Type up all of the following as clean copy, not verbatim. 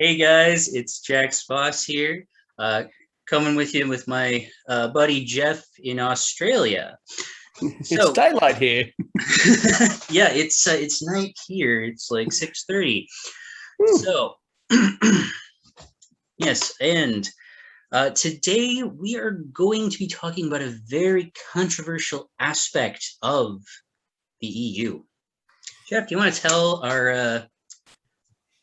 Hey guys, it's Jax Foss here, uh, coming with you with my buddy Jeff in Australia. It's So, daylight here. yeah, it's night here. It's like 6:30. Whew. So, yes, and today we are going to be talking about a very controversial aspect of the EU. Jeff, do you want to tell our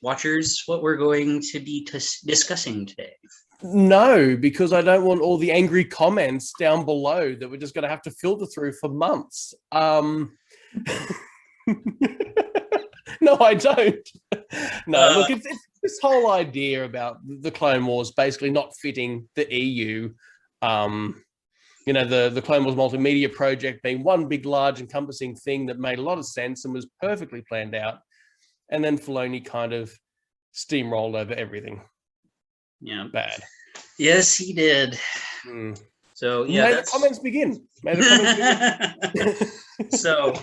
watchers what we're going to be discussing today? No, because I don't want all the angry comments down below that we're just going to have to filter through for months. No, I don't. No, look, it's this whole idea about the Clone Wars basically not fitting the EU. The Clone Wars multimedia project being one big, large, encompassing thing that made a lot of sense and was perfectly planned out. And then Filoni kind of steamrolled over everything. Yeah. Bad. Yes, he did. So yeah, May the comments begin. May the comments begin. So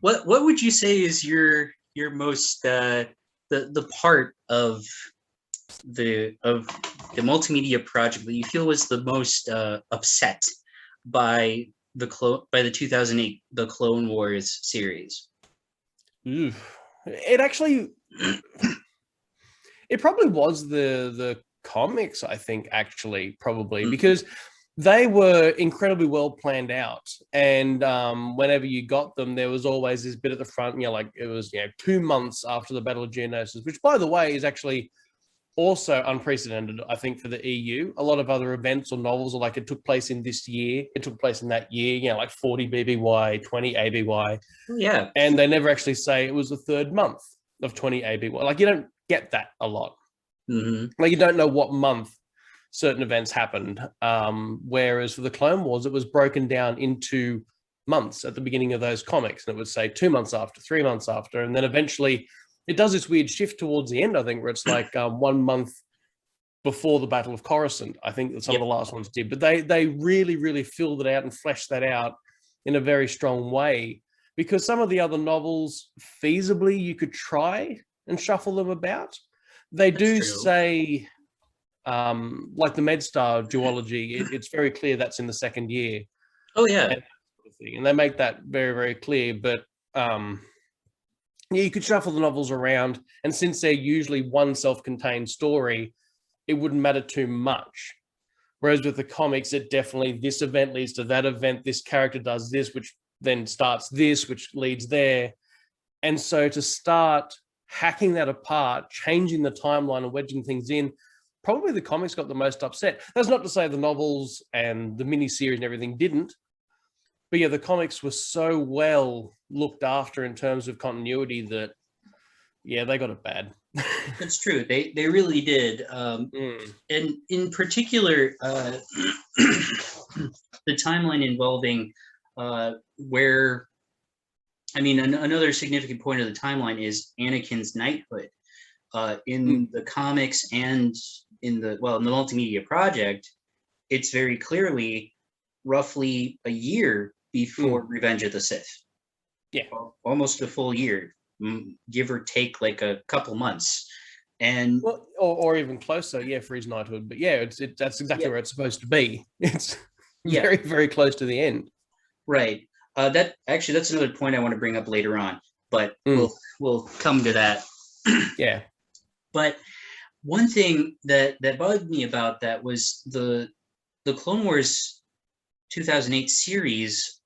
what would you say is your most the part of the multimedia project that you feel was the most upset by the 2008 the Clone Wars series? It actually it probably was the comics, I think, actually, probably, because they were incredibly well planned out. And whenever you got them, there was always this bit at the front, like it was 2 months after the Battle of Geonosis, which, by the way, is actually also unprecedented, I think, for the EU. A lot of other events or novels are like, it took place in this year, it took place in that year, like 40 BBY, 20 ABY. Yeah. And they never actually say it was the third month of 20 ABY. Like, you don't get that a lot. Like, you don't know what month certain events happened. Whereas for the Clone Wars, it was broken down into months at the beginning of those comics. And it would say 2 months after, 3 months after. And then eventually it does this weird shift towards the end, I think, where it's like 1 month before the Battle of Coruscant. I think that some of the last ones did. But they really, really filled it out and fleshed that out in a very strong way. Because some of the other novels, feasibly, you could try and shuffle them about. They do say, like the MedStar duology, it's very clear that's in the second year. Oh, yeah. And they make that very, very clear. But you could shuffle the novels around. And since they're usually one self-contained story, it wouldn't matter too much. Whereas with the comics, it definitely, this event leads to that event. This character does this, which then starts this, which leads there. And so to start hacking that apart, changing the timeline and wedging things in, probably the comics got the most upset. That's not to say the novels and the miniseries and everything didn't. But yeah, the comics were so well looked after in terms of continuity that, yeah, they got it bad. That's true. They really did. And in particular, the timeline involving where, I mean, another significant point of the timeline is Anakin's knighthood. In the comics and in the multimedia project, it's very clearly roughly a year before Revenge of the Sith. Yeah. Almost a full year, give or take like a couple months. And or even closer, for his knighthood. But yeah, that's exactly where it's supposed to be. It's very, very close to the end. Right. That's another point I want to bring up later on, but we'll come to that. Yeah. But one thing that bugged me about that was the Clone Wars 2008 series.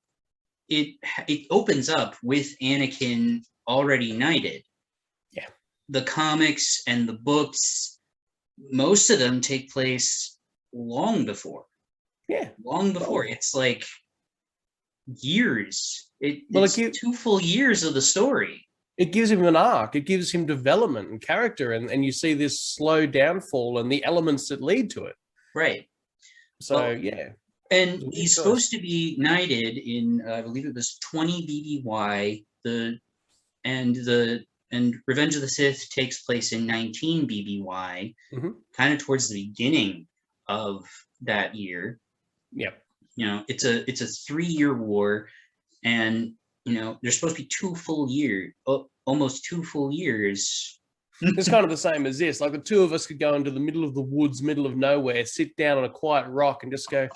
It opens up with Anakin already knighted. Yeah. The comics and the books, most of them take place long before. Yeah. Long before. It's like years. It's 2 full years of the story. It gives him an arc. It gives him development and character, and you see this slow downfall and the elements that lead to it. Right. So, yeah. And he's supposed to be knighted in, I believe it was 20 BBY. And Revenge of the Sith takes place in 19 BBY, kind of towards the beginning of that year. Yep. It's a 3-year war, and there's supposed to be 2 full years, almost 2 full years. It's kind of the same as this. Like the two of us could go into the middle of the woods, middle of nowhere, sit down on a quiet rock and just go,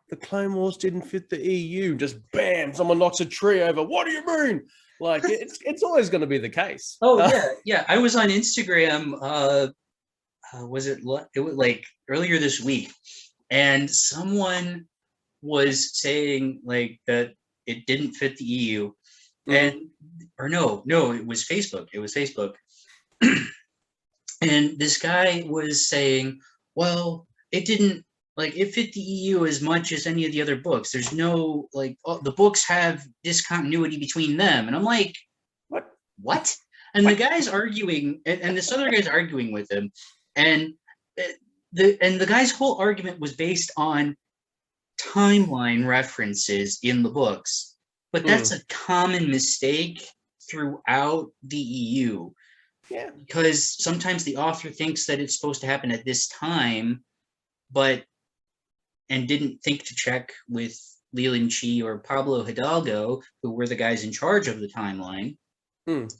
the Clone Wars didn't fit the EU. Just bam, someone knocks a tree over. What do you mean? Like it's always going to be the case. Oh yeah. I was on Instagram. It was like earlier this week, and someone was saying like that it didn't fit the EU, and no, it was Facebook. It was Facebook. And this guy was saying, well, it didn't, like, it fit the EU as much as any of the other books. There's no, like, the books have discontinuity between them. And I'm like, what? And the guy's arguing, and this other guy's arguing with him. And the guy's whole argument was based on timeline references in the books. But that's a common mistake throughout the EU. Yeah. Because sometimes the author thinks that it's supposed to happen at this time, and didn't think to check with Leland Chi or Pablo Hidalgo, who were the guys in charge of the timeline. And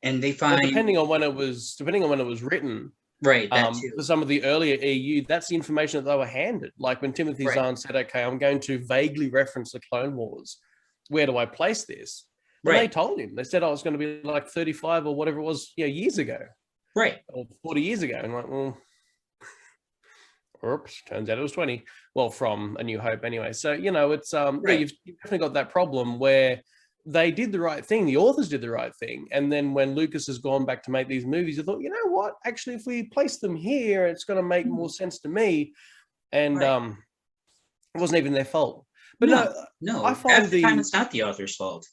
and they find, depending on when it was written, right? For some of the earlier EU, that's the information that they were handed. Like when Timothy Zahn said, "Okay, I'm going to vaguely reference the Clone Wars. Where do I place this?" And they told him. They said, "Oh, it's going to be like 35 or whatever it was, years ago, right, or 40 years ago." And like, well, oops, turns out it was 20. Well, from A New Hope, anyway. So it's you've definitely got that problem where they did the right thing. The authors did the right thing, and then when Lucas has gone back to make these movies, I thought, you know what? Actually, if we place them here, it's going to make more sense to me. And it wasn't even their fault. But no, I find at the time it's not the author's fault.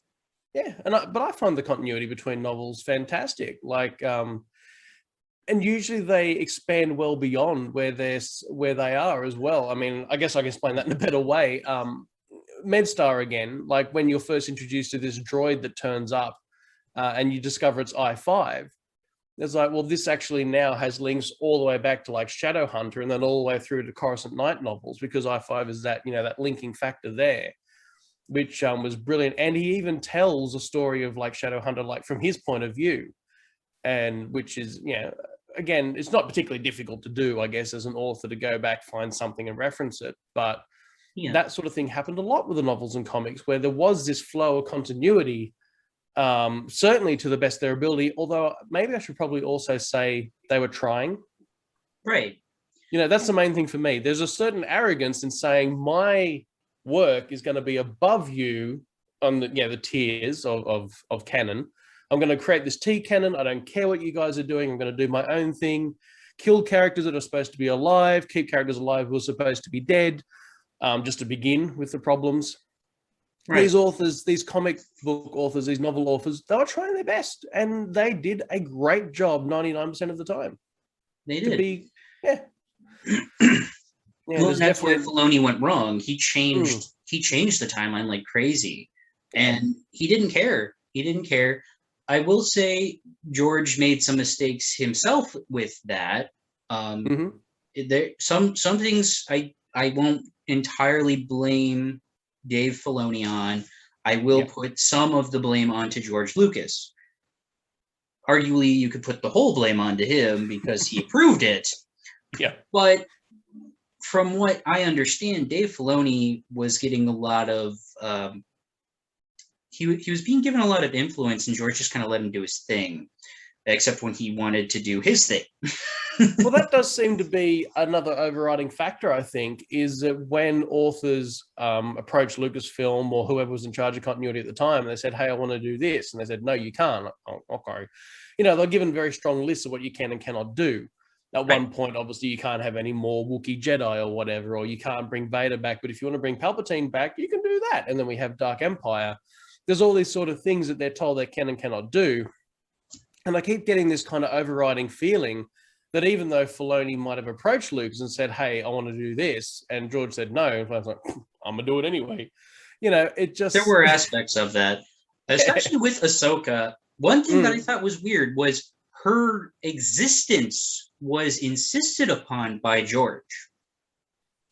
Yeah, but I find the continuity between novels fantastic. Like, and usually they expand well beyond where they are as well. I mean, I guess I can explain that in a better way. MedStar again, like when you're first introduced to this droid that turns up, and you discover it's I-5. It's like, well, this actually now has links all the way back to like Shadowhunter, and then all the way through to Coruscant Night novels, because I-5 is that that linking factor there, which was brilliant. And he even tells a story of like Shadowhunter, like from his point of view, and which is, again, it's not particularly difficult to do, I guess, as an author, to go back, find something and reference it. But that sort of thing happened a lot with the novels and comics, where there was this flow of continuity, certainly to the best of their ability, although maybe I should probably also say they were trying. Right. That's the main thing for me. There's a certain arrogance in saying my work is going to be above you on the tiers of canon. I'm going to create this T canon. I don't care what you guys are doing. I'm going to do my own thing. Kill characters that are supposed to be alive. Keep characters alive who are supposed to be dead. Just to begin with the problems. Right. These authors, these comic book authors, these novel authors, they were trying their best, and they did a great job 99% of the time. They did. Well, that's where Filoni went wrong. He changed the timeline like crazy, and he didn't care. I will say George made some mistakes himself with that. There some things I won't entirely blame Dave Filoni on. I will put some of the blame onto George Lucas. Arguably, you could put the whole blame onto him because he approved it. Yeah. But from what I understand, Dave Filoni was getting a lot of he was being given a lot of influence, and George just kind of let him do his thing, except when he wanted to do his thing. Well, that does seem to be another overriding factor, I think, is that when authors approached Lucasfilm or whoever was in charge of continuity at the time, they said, "Hey, I want to do this," and they said, "No, you can't." Oh, okay. They're given very strong lists of what you can and cannot do. At one point, obviously, you can't have any more Wookiee Jedi or whatever, or you can't bring Vader back. But if you want to bring Palpatine back, you can do that. And then we have Dark Empire. There's all these sort of things that they're told they can and cannot do. And I keep getting this kind of overriding feeling that even though Filoni might have approached Lucas and said, "Hey, I want to do this," and George said no, and I was like, "I'm gonna do it anyway." It just... There were aspects of that, especially with Ahsoka. One thing that I thought was weird was her existence was insisted upon by George.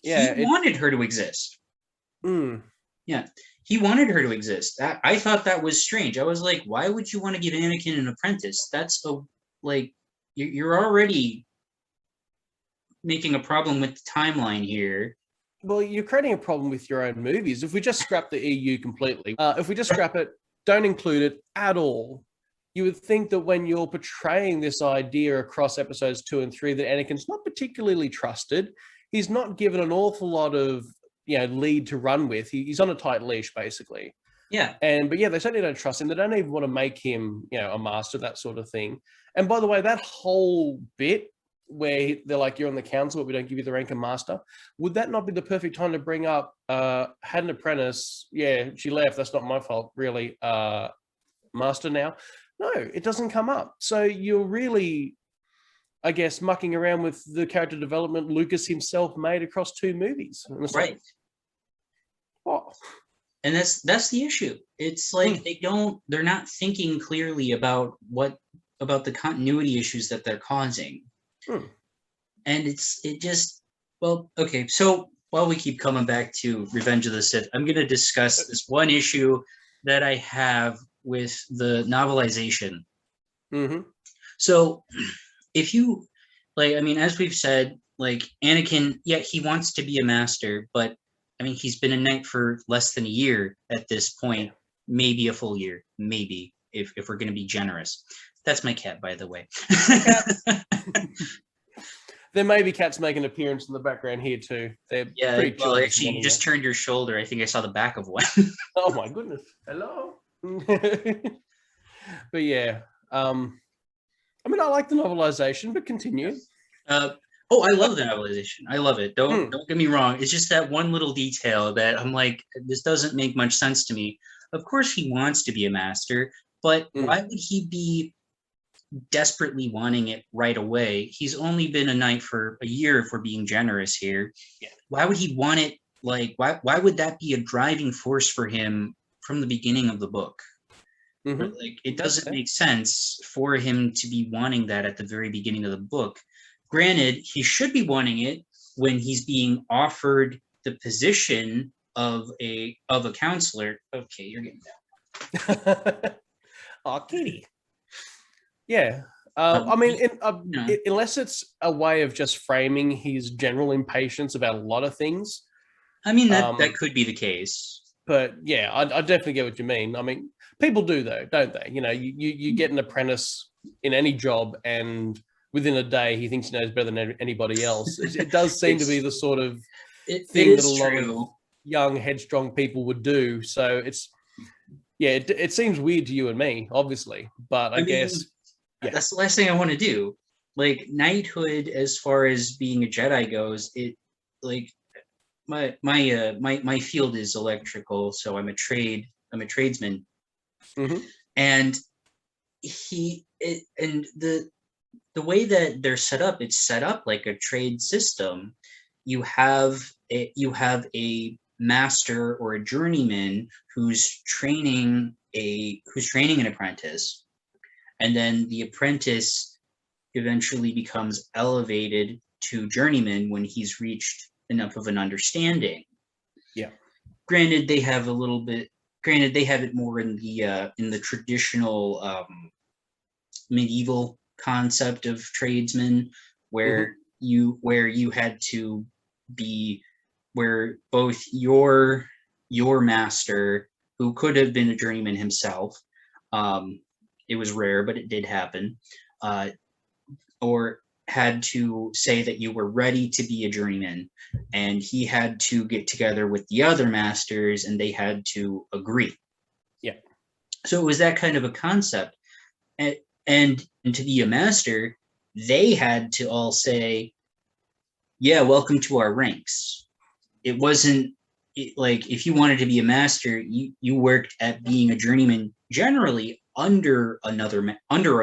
He wanted her to exist. Yeah. he wanted her to exist. I thought that was strange. I was like, why would you want to give Anakin an apprentice? That's like you're already making a problem with the timeline here. Well, you're creating a problem with your own movies. If we just scrap the EU completely, if we just scrap it, don't include it at all, you would think that when you're portraying this idea across episodes 2 and 3 that Anakin's not particularly trusted, he's not given an awful lot of lead to run with. He's on a tight leash, basically. Yeah. But they certainly don't trust him. They don't even want to make him, a master, that sort of thing. And by the way, that whole bit where they're like, you're on the council, but we don't give you the rank of master, would that not be the perfect time to bring up, had an apprentice, she left, that's not my fault, really, master now? No, it doesn't come up. So you're really, I guess, mucking around with the character development Lucas himself made across 2 movies. Right. What? And that's the issue. It's like they're not thinking clearly about the continuity issues that they're causing. And okay, so while we keep coming back to Revenge of the Sith, I'm going to discuss this one issue that I have with the novelization. So if you, as we've said, Anakin, he wants to be a master, but he's been a knight for less than a year at this point, maybe a full year, maybe, if we're going to be generous. That's my cat, by the way. There may be cats making an appearance in the background here too. They're pretty chill. Well, actually, you just turned your shoulder. I think I saw the back of one. Oh my goodness! Hello. But yeah, I like the novelization, but continue. I love the novelization. I love it. Don't get me wrong. It's just that one little detail that I'm like, this doesn't make much sense to me. Of course, he wants to be a master, but why would he be desperately wanting it right away? He's only been a knight for a year, if we're being generous here. Why would he want it? Why would that be a driving force for him from the beginning of the book? It doesn't make sense for him to be wanting that at the very beginning of the book. Granted, he should be wanting it when he's being offered the position of a counselor. Okay, you're getting down. Oh, kitty. Yeah. Unless it's a way of just framing his general impatience about a lot of things. That could be the case. But yeah, I definitely get what you mean. People do though, don't they? You get an apprentice in any job and within a day he thinks he knows better than anybody else. It does seem to be the sort of thing that a lot of young, headstrong people would do. So it seems weird to you and me, obviously. But I guess... Yeah. That's the last thing I want to do. Knighthood, as far as being a Jedi goes, my field is electrical, so I'm a tradesman, and the way that they're set up, it's set up like a trade system. You have a master or a journeyman who's training an apprentice. And then the apprentice eventually becomes elevated to journeyman when he's reached enough of an understanding. Yeah. Granted, they have it more in the traditional medieval concept of tradesmen, where you had to be, where both your master, who could have been a journeyman himself, it was rare, but it did happen, or had to say that you were ready to be a journeyman, and he had to get together with the other masters and they had to agree. Yeah. So it was that kind of a concept. And to be a master, they had to all say, yeah, welcome to our ranks. It wasn't if you wanted to be a master, you worked at being a journeyman generally under a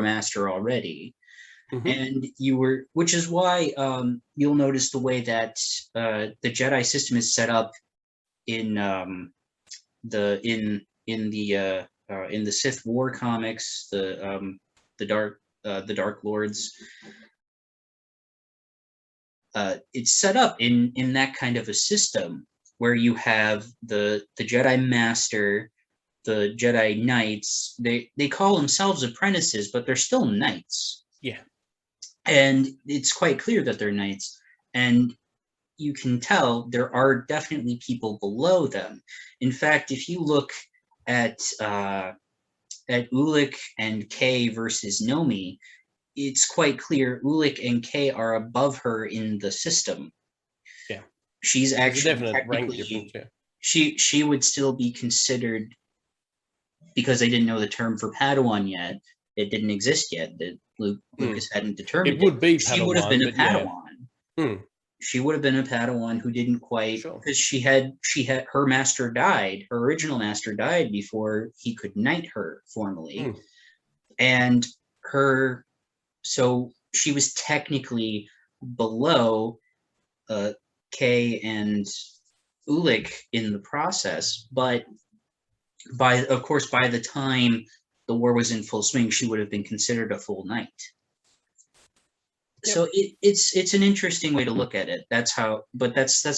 master already. And you were, which is why you'll notice the way that the Jedi system is set up in the Sith War comics, the Dark Lords. It's set up in that kind of a system where you have the Jedi Master, the Jedi Knights. They call themselves apprentices, but they're still knights. Yeah. And it's quite clear that they're knights. And you can tell there are definitely people below them. In fact, if you look at Ulick and Kay versus Nomi, it's quite clear Ulick and Kay are above her in the system. Yeah. She's actually technically, she would still be considered, because they didn't know the term for Padawan yet. It didn't exist yet. That Lucas hadn't determined. It would be Padawan. She would have been a Padawan. Yeah. She would have been a Padawan who didn't quite, because she had her master died. Her original master died before he could knight her formally, and so she was technically below Kay and Ulick in the process, but by the time the war was in full swing, she would have been considered a full knight. Yep. So it's an interesting way to look at it. That's the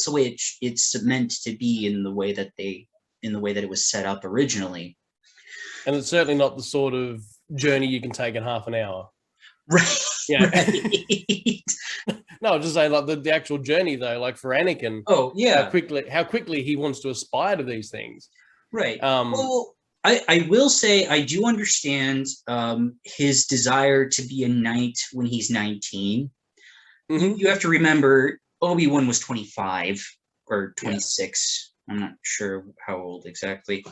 way it's meant to be in the way that it was set up originally. And it's certainly not the sort of journey you can take in half an hour. Right. Yeah. Right. No, I'm just saying, like the actual journey though, like for Anakin. Oh yeah. How quickly he wants to aspire to these things. Right. Well, I will say I do understand his desire to be a knight when he's 19. You have to remember Obi-Wan was 25 or 26. Yeah. I'm not sure how old exactly.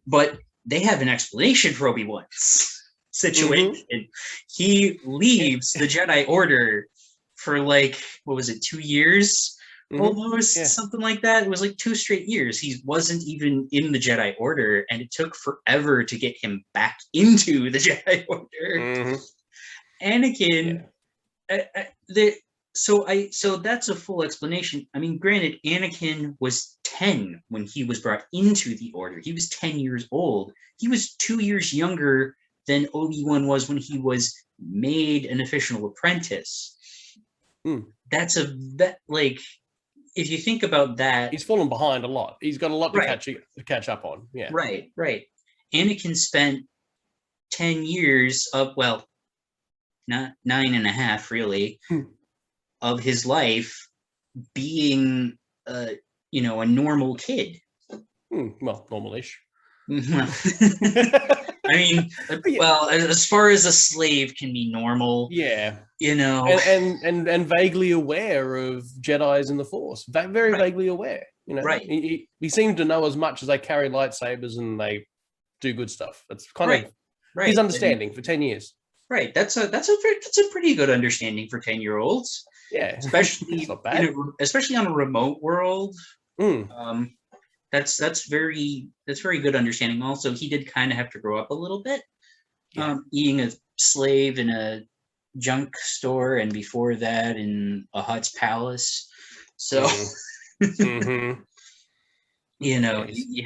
But they have an explanation for Obi-Wan's situation. He leaves the Jedi Order for 2 years? Almost, something like that. It was 2 straight years. He wasn't even in the Jedi Order, and it took forever to get him back into the Jedi Order. Anakin, so that's a full explanation. I mean, granted, Anakin was 10 when he was brought into the Order. He was 10 years old. He was 2 years younger than Obi-Wan was when he was made an official apprentice. That's if you think about that, he's fallen behind a lot. He's got a lot to catch up on. Yeah. Right. Anakin spent 10 years of, well, not 9.5 really, of his life being a normal kid. Well, normal-ish. I mean, well, as far as a slave can be normal, and vaguely aware of Jedis in the Force, very vaguely aware. Right. He seemed to know as much as they carry lightsabers and they do good stuff. That's kind of his understanding for 10 years. Right. That's a pretty good understanding for 10-year-olds. Yeah, especially not bad. Especially on a remote world. That's very good understanding. Also, he did kind of have to grow up a little bit, eating a slave in a junk store, and before that in a Hutt's palace. So, you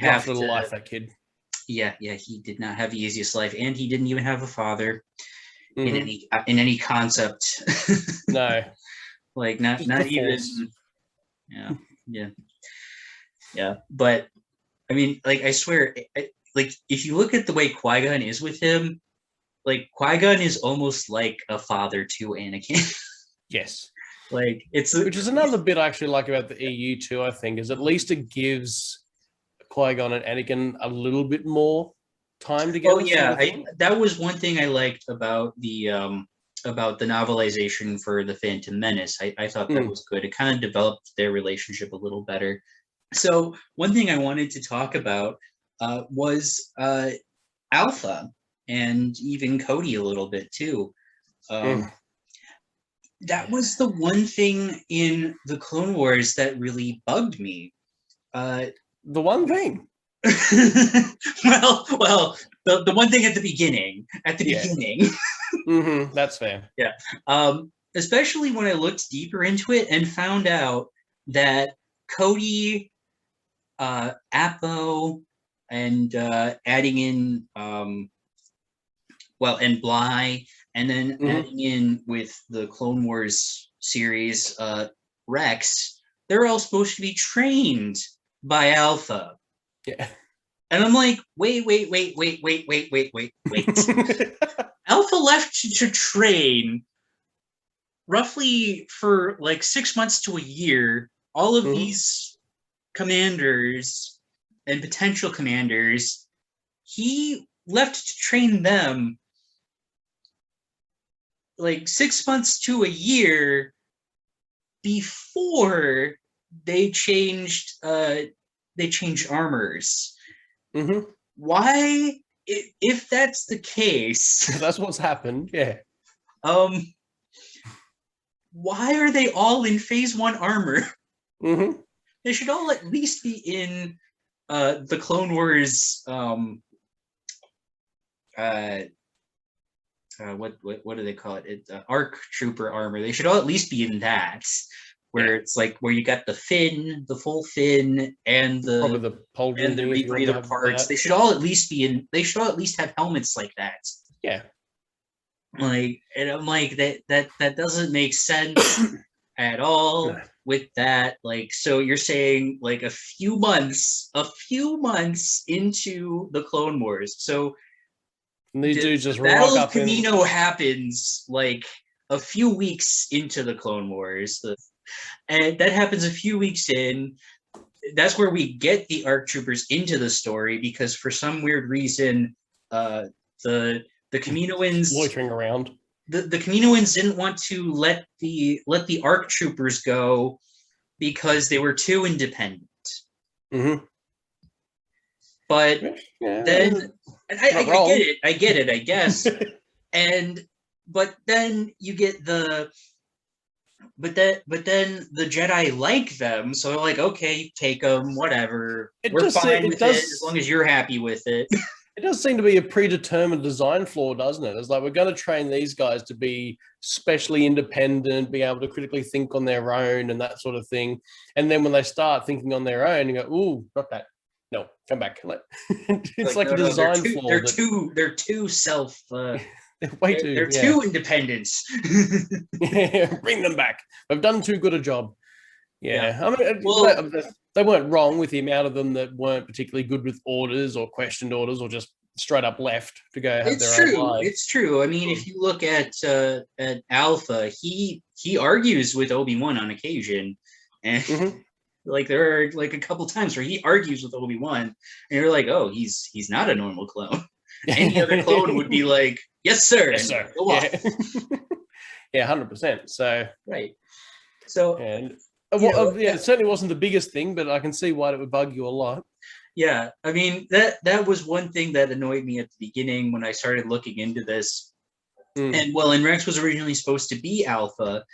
have to life, that kid. Yeah, he did not have the easiest life, and he didn't even have a father in any concept. No, not even. Yeah, but I mean, I swear, if you look at the way Qui-Gon is with him, Qui-Gon is almost like a father to Anakin. Yes. Which is another bit I actually like about the EU too, I think, is at least it gives Qui-Gon and Anakin a little bit more time together. Oh yeah, that was one thing I liked about the novelization for The Phantom Menace. I thought that was good. It kind of developed their relationship a little better. So one thing I wanted to talk about was Alpha and even Cody a little bit too. That was the one thing in the Clone Wars that really bugged me. The one thing. well, the one thing at the beginning. That's fair. Yeah. Especially when I looked deeper into it and found out that Cody, Appo, and adding in and Bly, and then adding in with the Clone Wars series Rex, they're all supposed to be trained by Alpha. Yeah. And I'm like, wait. Alpha left to train roughly for like 6 months to a year. All of these commanders and potential commanders, he left to train them like 6 months to a year before they changed armors. Why, if that's the case, that's what's happened. Yeah. Why are they all in phase 1 armor? They should all at least be in the Clone Wars. What do they call it? ARC Trooper armor. They should all at least be in that, where it's like where you got the fin, the full fin, and the rebreather parts. They should all at least be in. They should all at least have helmets like that. Yeah. Like, and I'm like, that doesn't make sense at all with that. Like, so you're saying like a few months into the Clone Wars. So these dudes just Battle of Kamino happens like a few weeks into the Clone Wars. And that happens a few weeks in. That's where we get the ARC Troopers into the story, because for some weird reason, the Kaminoans loitering around. The Kaminoans didn't want to let the ARC Troopers go because they were too independent. But then I get it, I guess. But then you get but then the Jedi like them, so they're like, okay, take them, whatever. We're fine with it as long as you're happy with it. It does seem to be a predetermined design flaw, doesn't it? It's like, we're going to train these guys to be specially independent, be able to critically think on their own and that sort of thing. And then when they start thinking on their own, you go, ooh, not that. No, come back. It's like a design flaw. They're too self... they're too independent. Bring them back. They've done too good a job. Yeah. I mean, they weren't wrong with the amount of them that weren't particularly good with orders or questioned orders or just straight up left to go have their own lives. It's true. I mean, if you look at Alpha, he argues with Obi-Wan on occasion, and like there are like a couple times where he argues with Obi-Wan, and you're like, oh, he's not a normal clone. Any other clone would be like, yes, sir. Yes, sir. Go on. Yeah, 100%. So right. So and it certainly wasn't the biggest thing, but I can see why it would bug you a lot. Yeah, I mean that was one thing that annoyed me at the beginning when I started looking into this. And Rex was originally supposed to be Alpha,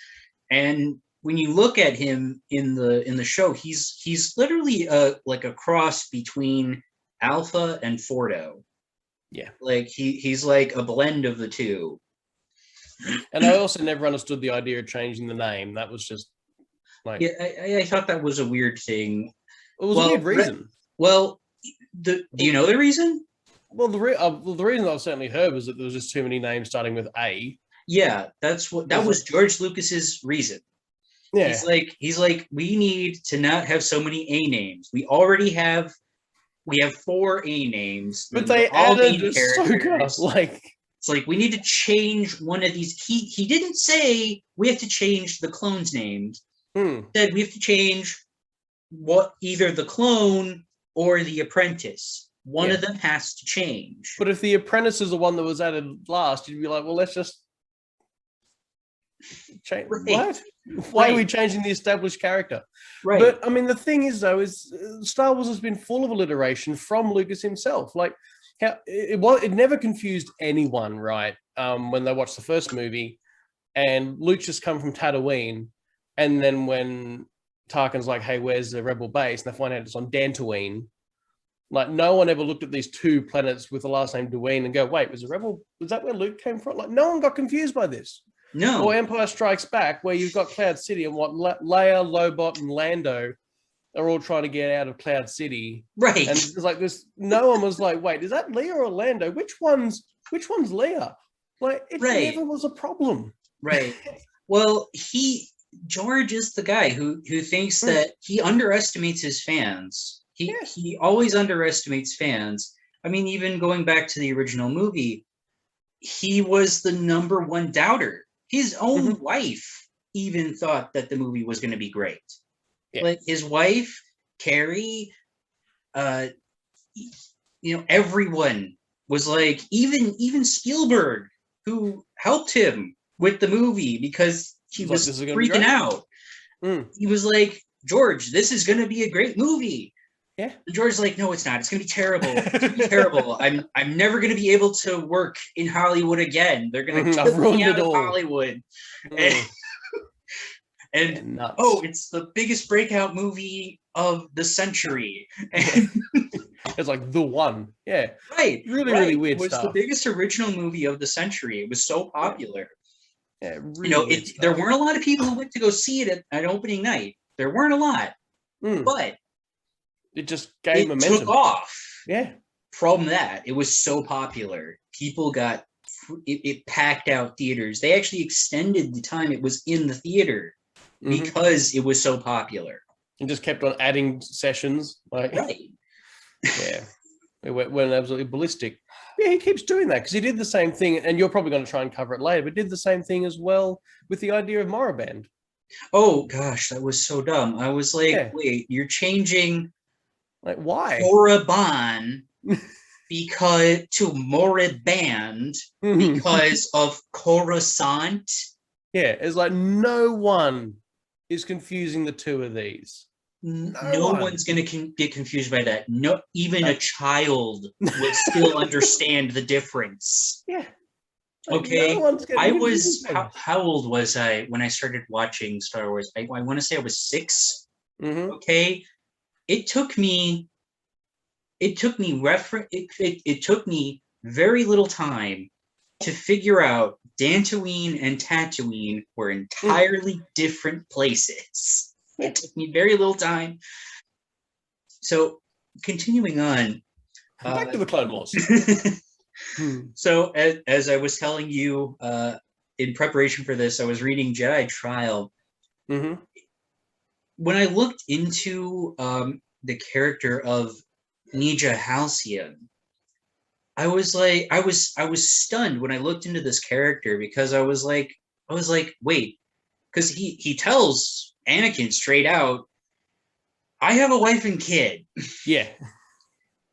and when you look at him in the show, he's literally like a cross between Alpha and Fordo. Yeah, like he's like a blend of the two. And I also never understood the idea of changing the name. That was just like, yeah, I thought that was a weird thing. It was a weird reason. Do you know the reason? Well, the reason I've certainly heard was that there was just too many names starting with A. Yeah, that was George Lucas's reason. Yeah, he's like, we need to not have so many A names. We have 4 A names, but they added so good. It's like we need to change one of these. He didn't say we have to change the clones' names. He said we have to change either the clone or the apprentice. One of them has to change. But if the apprentice is the one that was added last, you'd be like, well, let's just change. Right. What? Why are we changing the established character? Right. But I mean, the thing is, though, is Star Wars has been full of alliteration from Lucas himself. Like, it never confused anyone, right? When they watched the first movie, and Luke's just come from Tatooine, and then when Tarkin's like, "Hey, where's the Rebel base?" and they find out it's on Dantooine. Like, no one ever looked at these 2 planets with the last name Dwayne and go, "Wait, was that where Luke came from?" Like, no one got confused by this. No. Or Empire Strikes Back, where you've got Cloud City and what Leia, Lobot, and Lando are all trying to get out of Cloud City. Right. And it's like this. No one was like, "Wait, is that Leia or Lando? Which one's Leia?" Like, it never was a problem. Right. Well, George is the guy who thinks that he underestimates his fans. He always underestimates fans. I mean, even going back to the original movie, he was the #1 doubter. His own wife even thought that the movie was going to be great. Yeah. Like his wife, Carrie, everyone was like, even Spielberg, who helped him with the movie because he was freaking out. He was like, George, this is going to be a great movie. Yeah. And George's like, no, it's not. It's going to be terrible. It's going to be terrible. I'm never going to be able to work in Hollywood again. They're going to kill me out of Hollywood. And it's the biggest breakout movie of the century. It's like the one. Yeah. Right. Really weird stuff. It was the biggest original movie of the century. It was so popular. Yeah, really there weren't a lot of people who went to go see it at opening night. There weren't a lot. But it just gave momentum. Took off. Yeah. From that, it was so popular. People got it packed out theaters. They actually extended the time it was in the theater because it was so popular. And just kept on adding sessions. Right. Yeah. It went absolutely ballistic. Yeah, he keeps doing that because he did the same thing, and you're probably going to try and cover it later, but did the same thing as well with the idea of Moraband. Oh gosh, that was so dumb. I was like, wait, you're changing like why? Moraband because to Moraband because of Coruscant. Yeah, it's like no one is confusing the two of these. No one's going to get confused by that. No, even a child would still understand the difference. Yeah. Okay. How old was I when I started watching Star Wars? I want to say I was 6. Okay. It took me very little time to figure out Dantooine and Tatooine were entirely different places. It took me very little time. So continuing on. Back to the Clone Wars. So as I was telling you in preparation for this, I was reading Jedi Trial. When I looked into the character of Nija Halcyon, I was stunned when I looked into this character because I was like, wait, because he tells Anakin straight out, I have a wife and kid. Yeah.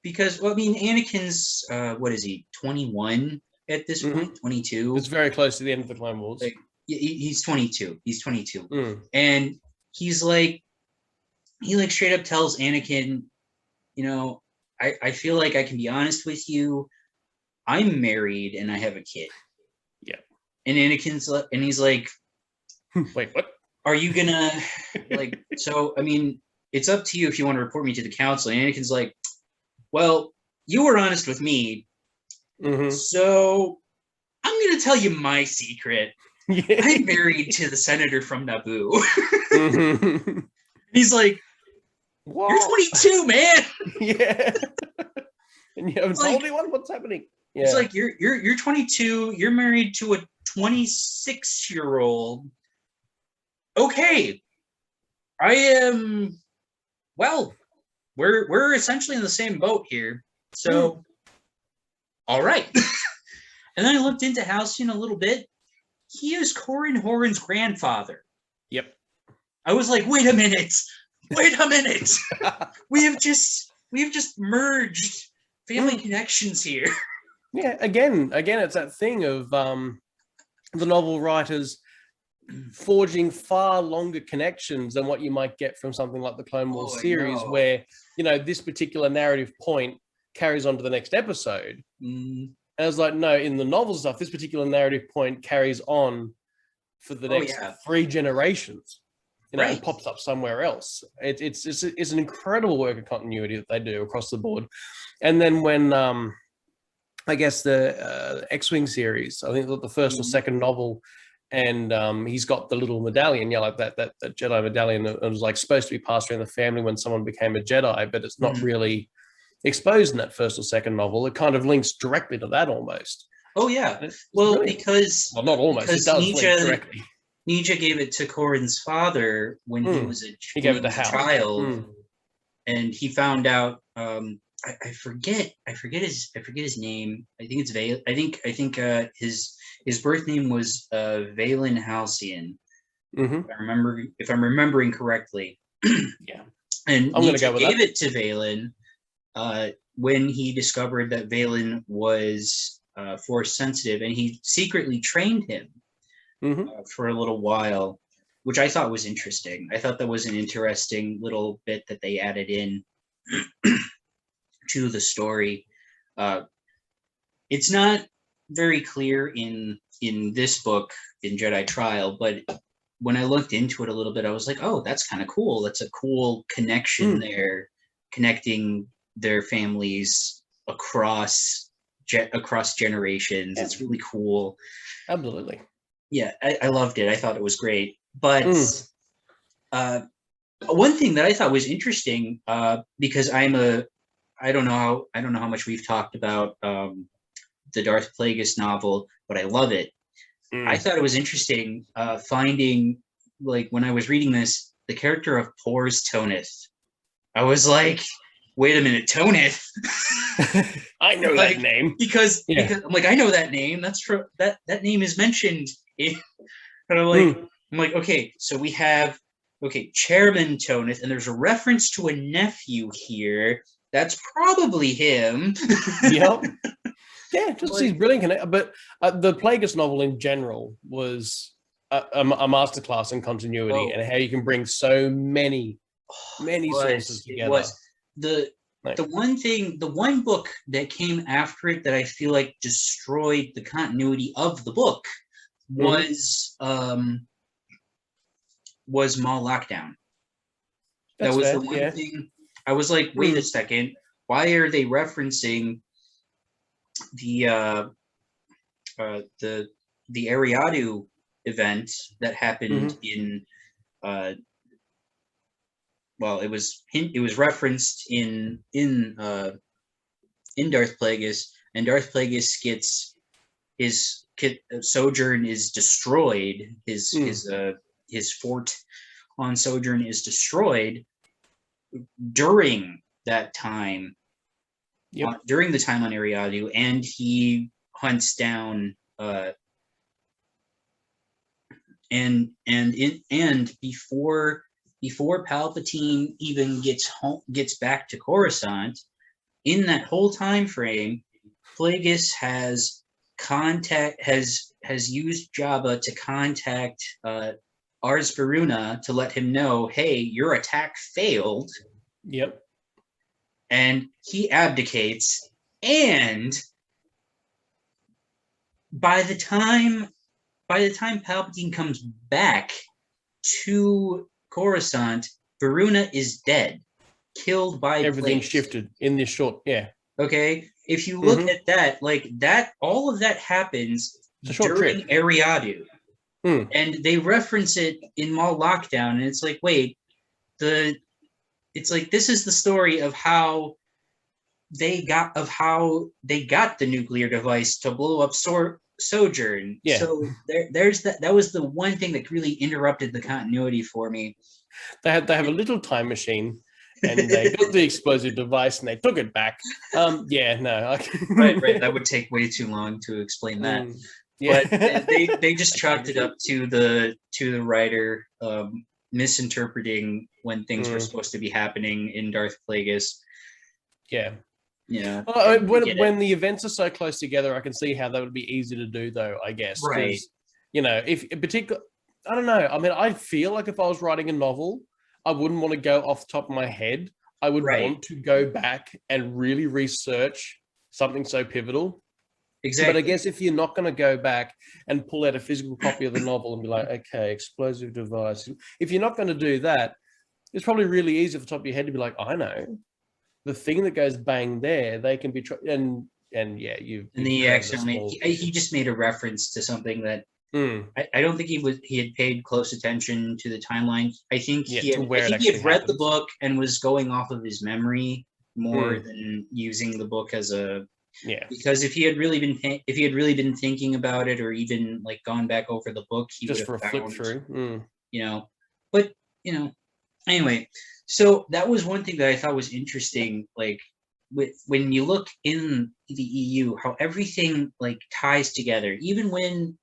Because, well, I mean, Anakin's, what is he, 21 at this point? 22? It's very close to the end of the Clone Wars. Like, he's 22. He's 22. And he's like, he straight up tells Anakin, I feel like I can be honest with you. I'm married and I have a kid. Yeah. And he's like, wait, what? Are you gonna, so, I mean, it's up to you if you want to report me to the council. And Anakin's like, well, you were honest with me, so I'm going to tell you my secret. Yeah. I'm married to the senator from Naboo. He's like, whoa. You're 22, man. Yeah. And you haven't told anyone what's happening. Yeah. It's like, you're 22. You're married to a 26-year-old. Okay. I am, well, we're essentially in the same boat here. So, all right. And then I looked into Halcyon a little bit. He is Corran Horn's grandfather. Yep. I was like, wait a minute. we have just merged family connections here. Yeah, again, it's that thing of the novel writers forging far longer connections than what you might get from something like the Clone Wars series, where this particular narrative point carries on to the next episode. And I was like, no, in the novel stuff, this particular narrative point carries on for the next 3 generations. It pops up somewhere else. It's an incredible work of continuity that they do across the board. And then when I guess the X-Wing series, I think the first or second novel, and he's got the little medallion, like that Jedi medallion that was like supposed to be passed around the family when someone became a Jedi, but it's not really exposed in that first or second novel. It kind of links directly to that almost. Oh yeah, well, because not almost, it does link directly. Nietzsche gave it to Corin's father when he was a child, and he found out. I forget his name. I think it's Valen. I think his birth name was Valen Halcyon. If I'm remembering correctly. Yeah. And Nietzsche gave it to Valen when he discovered that Valen was force sensitive, and he secretly trained him for a little while, which I thought was interesting. I thought that was an interesting little bit that they added in to the story. It's not very clear in this book, in Jedi Trial, but when I looked into it a little bit, I was like, oh, that's kind of cool. That's a cool connection there, connecting their families across generations. Yeah. It's really cool. Absolutely. Yeah, I loved it. I thought it was great. But one thing that I thought was interesting, because I don't know how much we've talked about the Darth Plagueis novel, but I love it. I thought it was interesting finding, like, when I was reading this, the character of Pors Tonith. I was like, wait a minute, Tonith? I know that name. Because I'm like, I know that name. That's for that name is mentioned in, and I'm like, okay, so we have Chairman Tonith, and there's a reference to a nephew here. That's probably him. Yep. Yeah, just he's brilliant. But the Plagueis novel in general was a masterclass in continuity and how you can bring so many sources together. The one book that came after it that I feel like destroyed the continuity of the book was Maul Lockdown. That was the one thing. I was like, wait a second, why are they referencing the Ariadu event that happened in it was referenced in Darth Plagueis, and Darth Plagueis gets his Sojourn is destroyed. His fort on Sojourn is destroyed during that time. During the time on Ariadu, and he hunts down and before Palpatine even gets back to Coruscant, in that whole time frame, Plagueis has used Jabba to contact Ars Varuna to let him know, hey, your attack failed. Yep. And he abdicates, and by the time Palpatine comes back to Coruscant, Varuna is dead, killed by everything Plagueis. Shifted in this short, Okay, if you look at that, like that, all of that happens during Ariadu, and they reference it in Maul Lockdown, and it's like, wait, it's like, this is the story of how they got the nuclear device to blow up Sojourn. Yeah. So there's that. That was the one thing that really interrupted the continuity for me. They have a little time machine, and they got the explosive device, and they took it back. Right. That would take way too long to explain that. Yeah. But they just chalked it up to the writer misinterpreting when things were supposed to be happening in Darth Plagueis. Yeah. Yeah. Well, when the events are so close together, I can see how that would be easy to do, though, I guess. Right. If in particular, I don't know. I mean, I feel like if I was writing a novel, I wouldn't want to go off the top of my head. I would want to go back and really research something so pivotal. Exactly. But I guess if you're not going to go back and pull out a physical copy of the novel and be like, okay, explosive device. If you're not going to do that, it's probably really easy off the top of your head to be like, I know. The thing that goes bang there, they can be he just made a reference to something that I don't think he had paid close attention to the timeline. I think he had read the book and was going off of his memory more than using the book as a Yeah. Because if he had really been thinking about it, or even like gone back over the book, he just would for have a flip found, through. you know. But anyway, so that was one thing that I thought was interesting. Like when you look in the EU, how everything like ties together, even when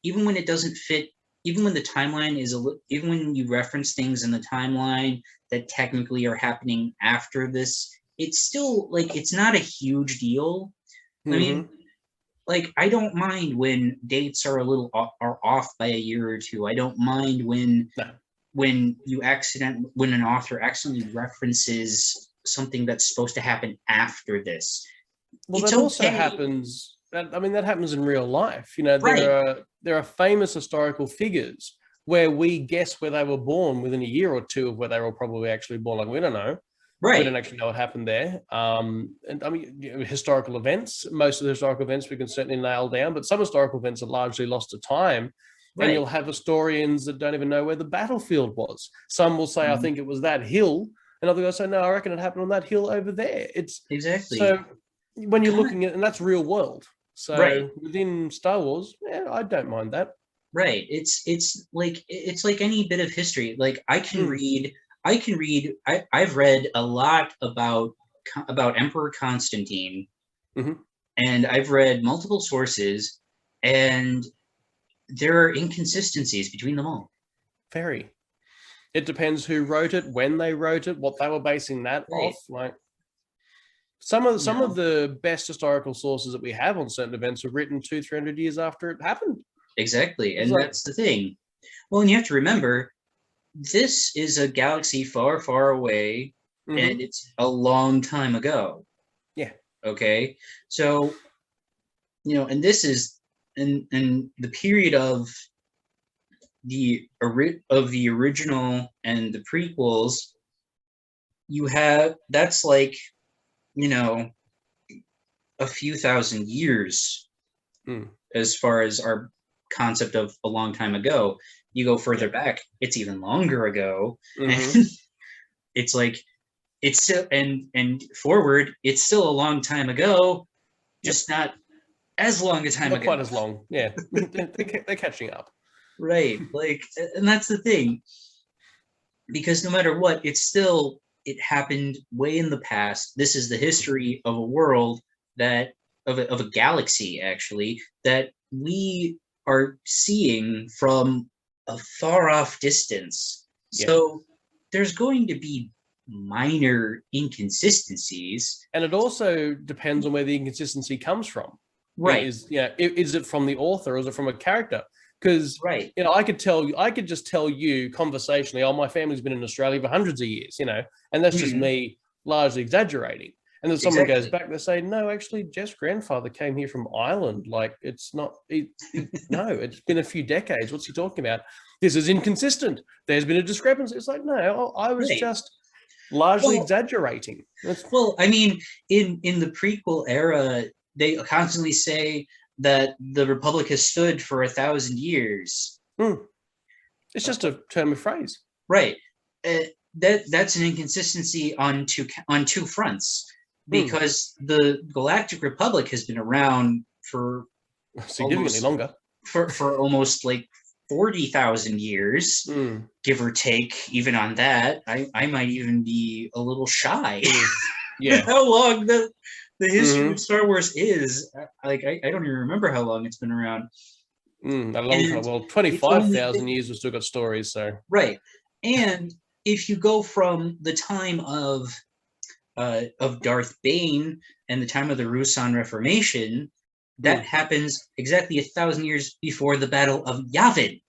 even when it doesn't fit, even when the timeline is even when you reference things in the timeline that technically are happening after this, it's still like it's not a huge deal. I mean, like I don't mind when dates are a little are off by a year or two. I don't mind when when an author accidentally references something that's supposed to happen after this. Well, it's that also okay. happens. I mean, that happens in real life. You know, there are famous historical figures where we guess where they were born within a year or two of where they were probably actually born. Like we don't know. Right. We don't actually know what happened there. And I mean, historical events, most of the historical events we can certainly nail down, but some historical events are largely lost to time. Right. And you'll have historians that don't even know where the battlefield was. Some will say, I think it was that hill. And other guys say, no, I reckon it happened on that hill over there. It's exactly. So when you're looking at, and that's real world. So within Star Wars, yeah, I don't mind that. Right. It's like any bit of history. Like I've read a lot about Emperor Constantine, and I've read multiple sources, and there are inconsistencies between them all. Very. It depends who wrote it, when they wrote it, what they were basing that off. Like some of the best historical sources that we have on certain events were written 200-300 years after it happened. Exactly, and that's the thing. Well, and you have to remember, this is a galaxy far, far away, and it's a long time ago. Yeah. Okay, so and this is in the period of the original and the prequels. You have that's like a few thousand years as far as our concept of a long time ago. You go further back, it's even longer ago. And it's like it's still and forward, it's still a long time ago, just not as long a time ago. Not quite as long. Yeah. They're catching up. Right. Like, and that's the thing. Because no matter what, it happened way in the past. This is the history of a world of a galaxy, actually, that we are seeing from a far off distance. So there's going to be minor inconsistencies. And it also depends on where the inconsistency comes from. Right. Is it from the author or is it from a character? Because I could just tell you conversationally, oh, my family's been in Australia for hundreds of years, and that's just me largely exaggerating. And then someone goes back, they say, no, actually, Jeff's grandfather came here from Ireland. Like, it's not, no, it's been a few decades. What's he talking about? This is inconsistent. There's been a discrepancy. It's like, no, I was just largely exaggerating. Well, I mean, in the prequel era, they constantly say that the Republic has stood for 1,000 years. It's just a term of phrase. Right. That's an inconsistency on two fronts. Because the Galactic Republic has been around for significantly longer, for almost like 40,000 years, give or take. Even on that, I might even be a little shy. How long the history of Star Wars is. Like I don't even remember how long it's been around. A long time. Well, 25,000 years, we've still got stories. So and if you go from the time of Darth Bane and the time of the Ruusan Reformation, that happens exactly 1,000 years before the Battle of Yavin.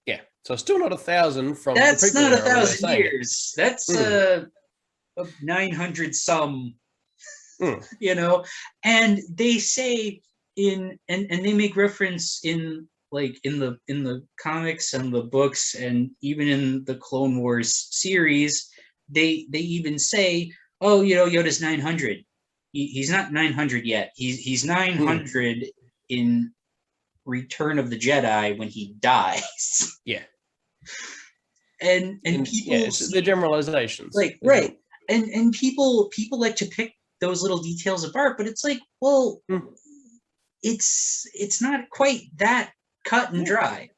Yeah, so still not 1,000 from that's the prequel not era, 1,000 years. That's 900 some. And they say and they make reference in the comics and the books and even in the Clone Wars series, they even say, oh, Yoda's 900. He's not 900 yet. He's 900 in Return of the Jedi when he dies. Yeah. And people it's the generalizations. And people like to pick those little details apart, but it's like, well, it's not quite that cut and dry.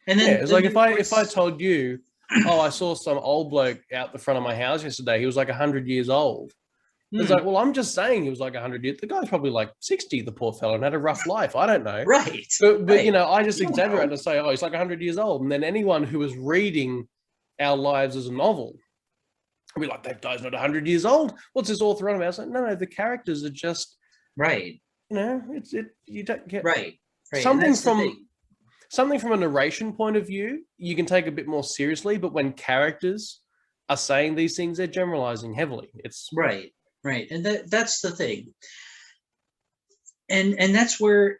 And then it's like if I told you, oh, I saw some old bloke out the front of my house yesterday. He was like 100 years old. It's like, well, I'm just saying he was like 100 years. The guy's probably like 60, the poor fellow, and had a rough life. I don't know. Right. But you know, I just exaggerate and say, oh, he's like 100 years old. And then anyone who is reading Our Lives as a novel will be like, that guy's not 100 years old. What's this author on about? I was like, no, the characters are just... Right. You know, you don't get... Right. Something from a narration point of view, you can take a bit more seriously, but when characters are saying these things, they're generalizing heavily. It's... Right. And that's the thing. And that's where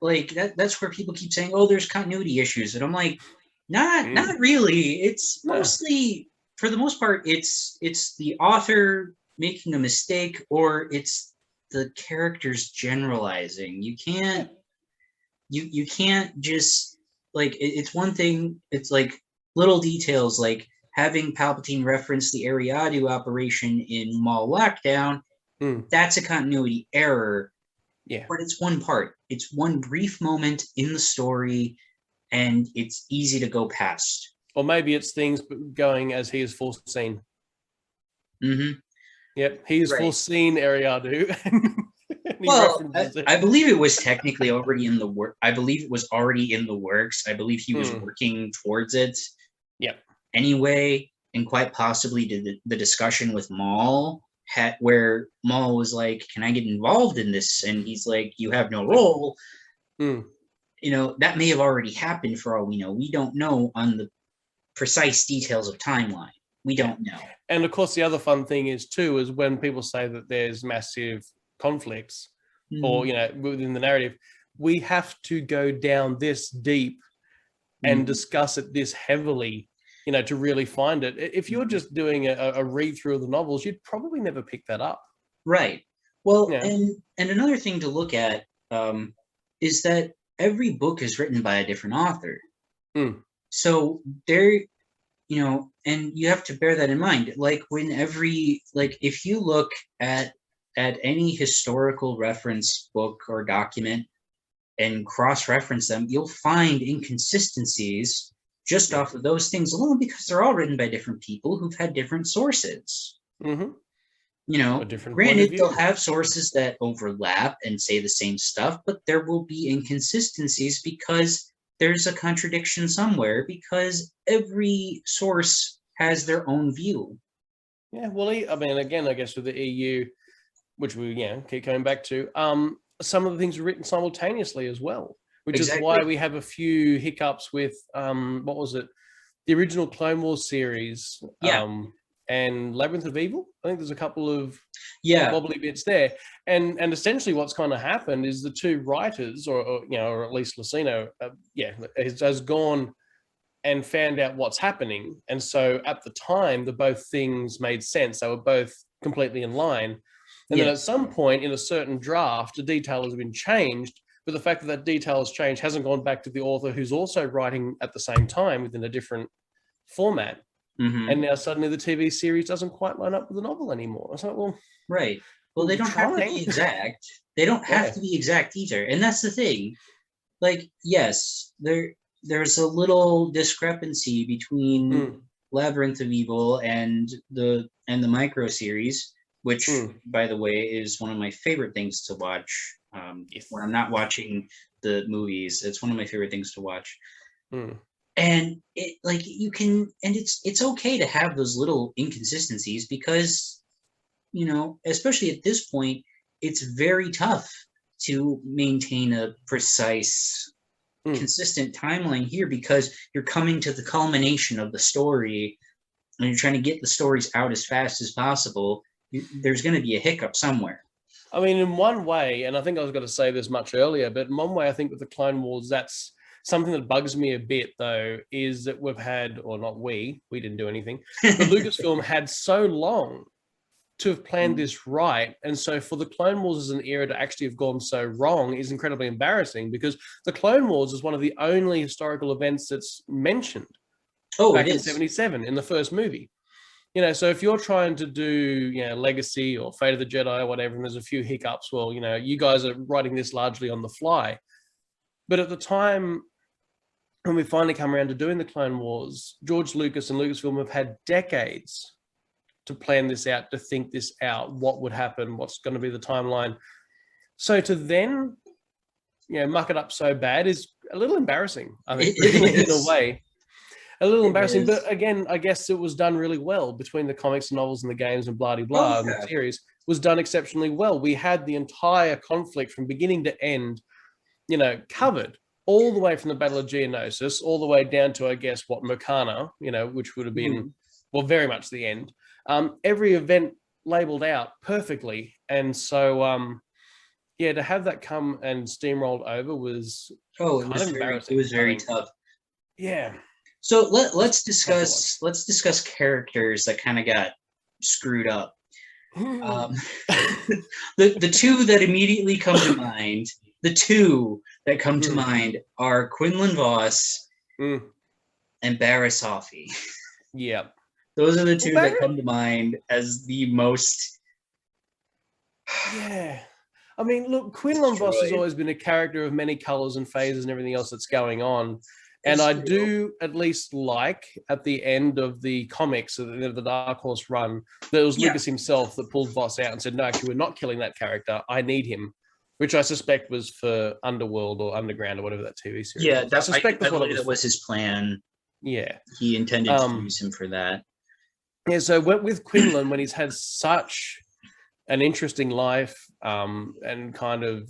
that's where people keep saying, oh, there's continuity issues. And I'm like, not really. It's mostly, for the most part, it's the author making a mistake, or it's the characters generalizing. You can't just, like, it's one thing, it's like little details like having Palpatine reference the Ariadu operation in Maul Lockdown. That's a continuity error. Yeah. But it's one part. It's one brief moment in the story, and it's easy to go past. Or maybe it's things going as he has foreseen. Mm-hmm. Yep, he has foreseen Ariadu. Well, I believe it was technically already in the work. I believe it was already in the works. I believe he was working towards it. Yep. Anyway, and quite possibly the discussion with Maul, where Maul was like, can I get involved in this? And he's like, you have no role. You know, that may have already happened for all we know. We don't know on the precise details of timeline. We don't know. And of course, the other fun thing is when people say that there's massive conflicts or, you know, within the narrative, we have to go down this deep and discuss it this heavily, you know, to really find it. If you're just doing a read through of the novels, you'd probably never pick that up. Right. Well, and another thing to look at is that every book is written by a different author. So there, you know, and you have to bear that in mind. Like if you look at any historical reference book or document and cross-reference them, you'll find inconsistencies just off of those things alone, because they're all written by different people who've had different sources. You know, granted, they'll have sources that overlap and say the same stuff, but there will be inconsistencies because there's a contradiction somewhere, because every source has their own view. Yeah, well, I mean, again, I guess with the EU, which we keep coming back to, some of the things are written simultaneously as well, which is why we have a few hiccups with what was it, the original Clone Wars series, and Labyrinth of Evil. I think there's a couple of wobbly bits there, and essentially what's kind of happened is the two writers, or at least Lucino, has gone and found out what's happening, and so at the time the both things made sense. They were both completely in line. And then at some point in a certain draft, a detail has been changed, but the fact that that detail has changed hasn't gone back to the author, who's also writing at the same time within a different format. And now suddenly the TV series doesn't quite line up with the novel anymore. It's like, well, well, they don't have to be exact. They don't have to be exact either. And that's the thing. Like, yes, there's a little discrepancy between Labyrinth of Evil and the micro series, which, by the way, is one of my favorite things to watch. When I'm not watching the movies, it's one of my favorite things to watch. And it, like, you can, and it's okay to have those little inconsistencies, because, you know, especially at this point, it's very tough to maintain a precise, consistent timeline here, because you're coming to the culmination of the story and you're trying to get the stories out as fast as possible. There's going to be a hiccup somewhere. I mean, in one way, and I think I was going to say this much earlier, but in one way, I think with the Clone Wars, that's something that bugs me a bit, though, is that we've had, or not we didn't do anything, but Lucasfilm had so long to have planned this right. And so for the Clone Wars as an era to actually have gone so wrong is incredibly embarrassing, because the Clone Wars is one of the only historical events that's mentioned back in 77 in the first movie. So if you're trying to do, Legacy or Fate of the Jedi or whatever, and there's a few hiccups, well, you guys are writing this largely on the fly. But at the time when we finally come around to doing the Clone Wars, George Lucas and Lucasfilm have had decades to plan this out, to think this out, what would happen, what's going to be the timeline. So to then, muck it up so bad is a little embarrassing, I think, in a way. A little embarrassing, but again, I guess it was done really well between the comics and novels and the games and blah-de-blah, and the series was done exceptionally well. We had the entire conflict from beginning to end, covered all the way from the Battle of Geonosis, all the way down to, I guess, Mokana, which would have been, well, very much the end. Every event labeled out perfectly. And so, to have that come and steamrolled over was embarrassing. It was very tough. Yeah. So let's discuss characters that kind of got screwed up. The two that immediately come to mind, are Quinlan Vos and Barriss Offee. Yeah. Those are the two that come to mind as the most. Yeah. I mean, look, Quinlan Vos has always been a character of many colors and phases and everything else that's going on. And I do at least like at the end of the comics, at the end of the Dark Horse run, that it was Lucas himself that pulled Vos out and said, no, actually, we're not killing that character. I need him, which I suspect was for Underworld or Underground or whatever that TV series was. I suspect that was his plan. Yeah. He intended to use him for that. Yeah, so with Quinlan, when he's had such an interesting life and kind of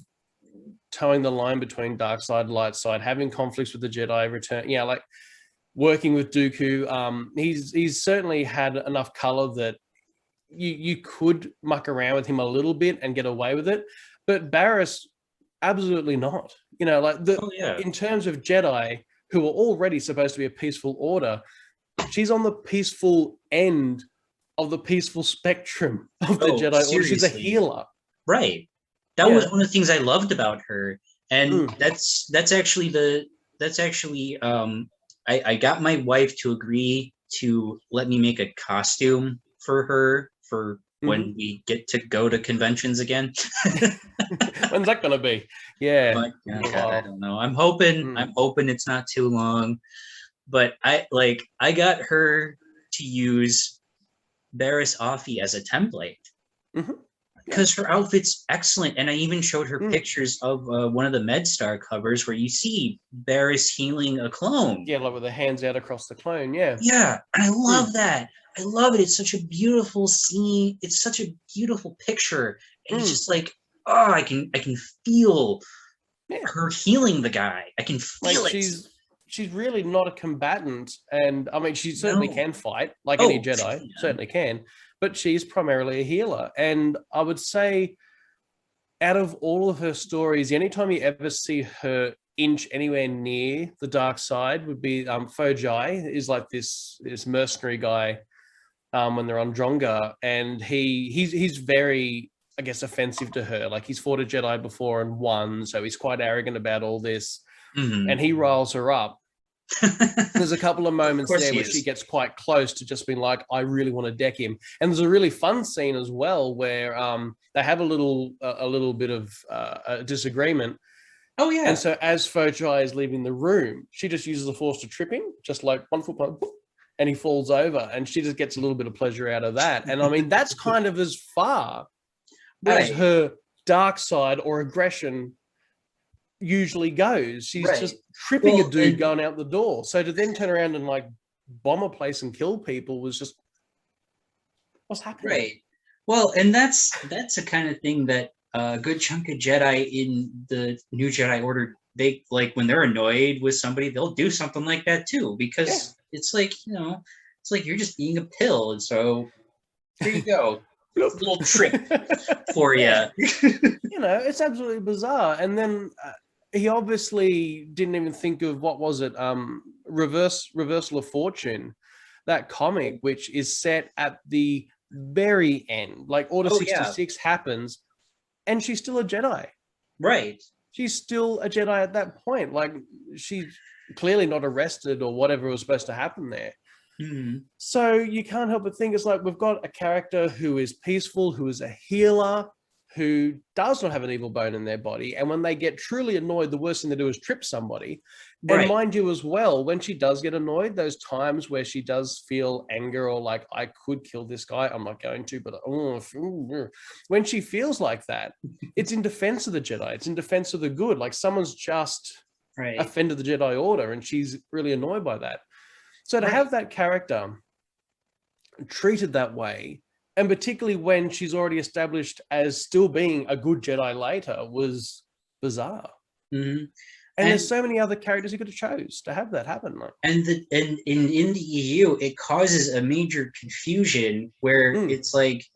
towing the line between dark side, light side, having conflicts with the Jedi, like working with Dooku. He's certainly had enough color that you could muck around with him a little bit and get away with it. But Barriss, absolutely not. In terms of Jedi, who are already supposed to be a peaceful order, she's on the peaceful end of the peaceful spectrum of the Jedi order. She's a healer. Right. That was one of the things I loved about her, and that's actually I got my wife to agree to let me make a costume for her for when we get to go to conventions again. When's that gonna be? Yeah, God, I don't know. I'm hoping it's not too long, but I got her to use Barriss Offee as a template. Because her outfit's excellent, and I even showed her pictures of one of the MedStar covers where you see Barriss healing a clone. Yeah, like with the hands out across the clone. Yeah, and I love that. I love it. It's such a beautiful scene. It's such a beautiful picture. And it's just like, I can feel her healing the guy. I can feel it. She's really not a combatant, and I mean, she certainly can fight, like any Jedi, certainly can. But she's primarily a healer. And I would say out of all of her stories, anytime you ever see her inch anywhere near the dark side would be Fojai is like this mercenary guy when they're on Dronga. And he's very, I guess, offensive to her. Like he's fought a Jedi before and won. So he's quite arrogant about all this. And he riles her up. There's a couple of moments there where she gets quite close to just being like, I really want to deck him. And there's a really fun scene as well where they have a little bit of a disagreement. And so as Fojai is leaving the room, she just uses the Force to trip him, just like 1 foot pump, and he falls over, and she just gets a little bit of pleasure out of that. And I mean, that's kind of as far as her dark side or aggression usually goes. She's just tripping a dude going out the door. So to then turn around and like bomb a place and kill people was just, what's happening? Right. Well, and that's the kind of thing that a good chunk of Jedi in the New Jedi Order, they like when they're annoyed with somebody, they'll do something like that too, because it's like, it's like you're just eating a pill, and so here you go. Little trick for you. It's absolutely bizarre. And then he obviously didn't even think of, what was it, Reversal of Fortune, that comic, which is set at the very end. Like Order 66 happens, and she's still a Jedi. Right. She's still a Jedi at that point. Like, she's clearly not arrested or whatever was supposed to happen there. So you can't help but think it's like we've got a character who is peaceful, who is a healer, who does not have an evil bone in their body. And when they get truly annoyed, the worst thing they do is trip somebody. Right. And mind you as well, when she does get annoyed, those times where she does feel anger or like, I could kill this guy, I'm not going to, but when she feels like that, it's in defense of the Jedi. It's in defense of the good. Like someone's just offended the Jedi Order and she's really annoyed by that. So to have that character treated that way, and particularly when she's already established as still being a good Jedi later, was bizarre. And there's so many other characters who could have chose to have that happen. Like. And in the EU, it causes a major confusion where it's like,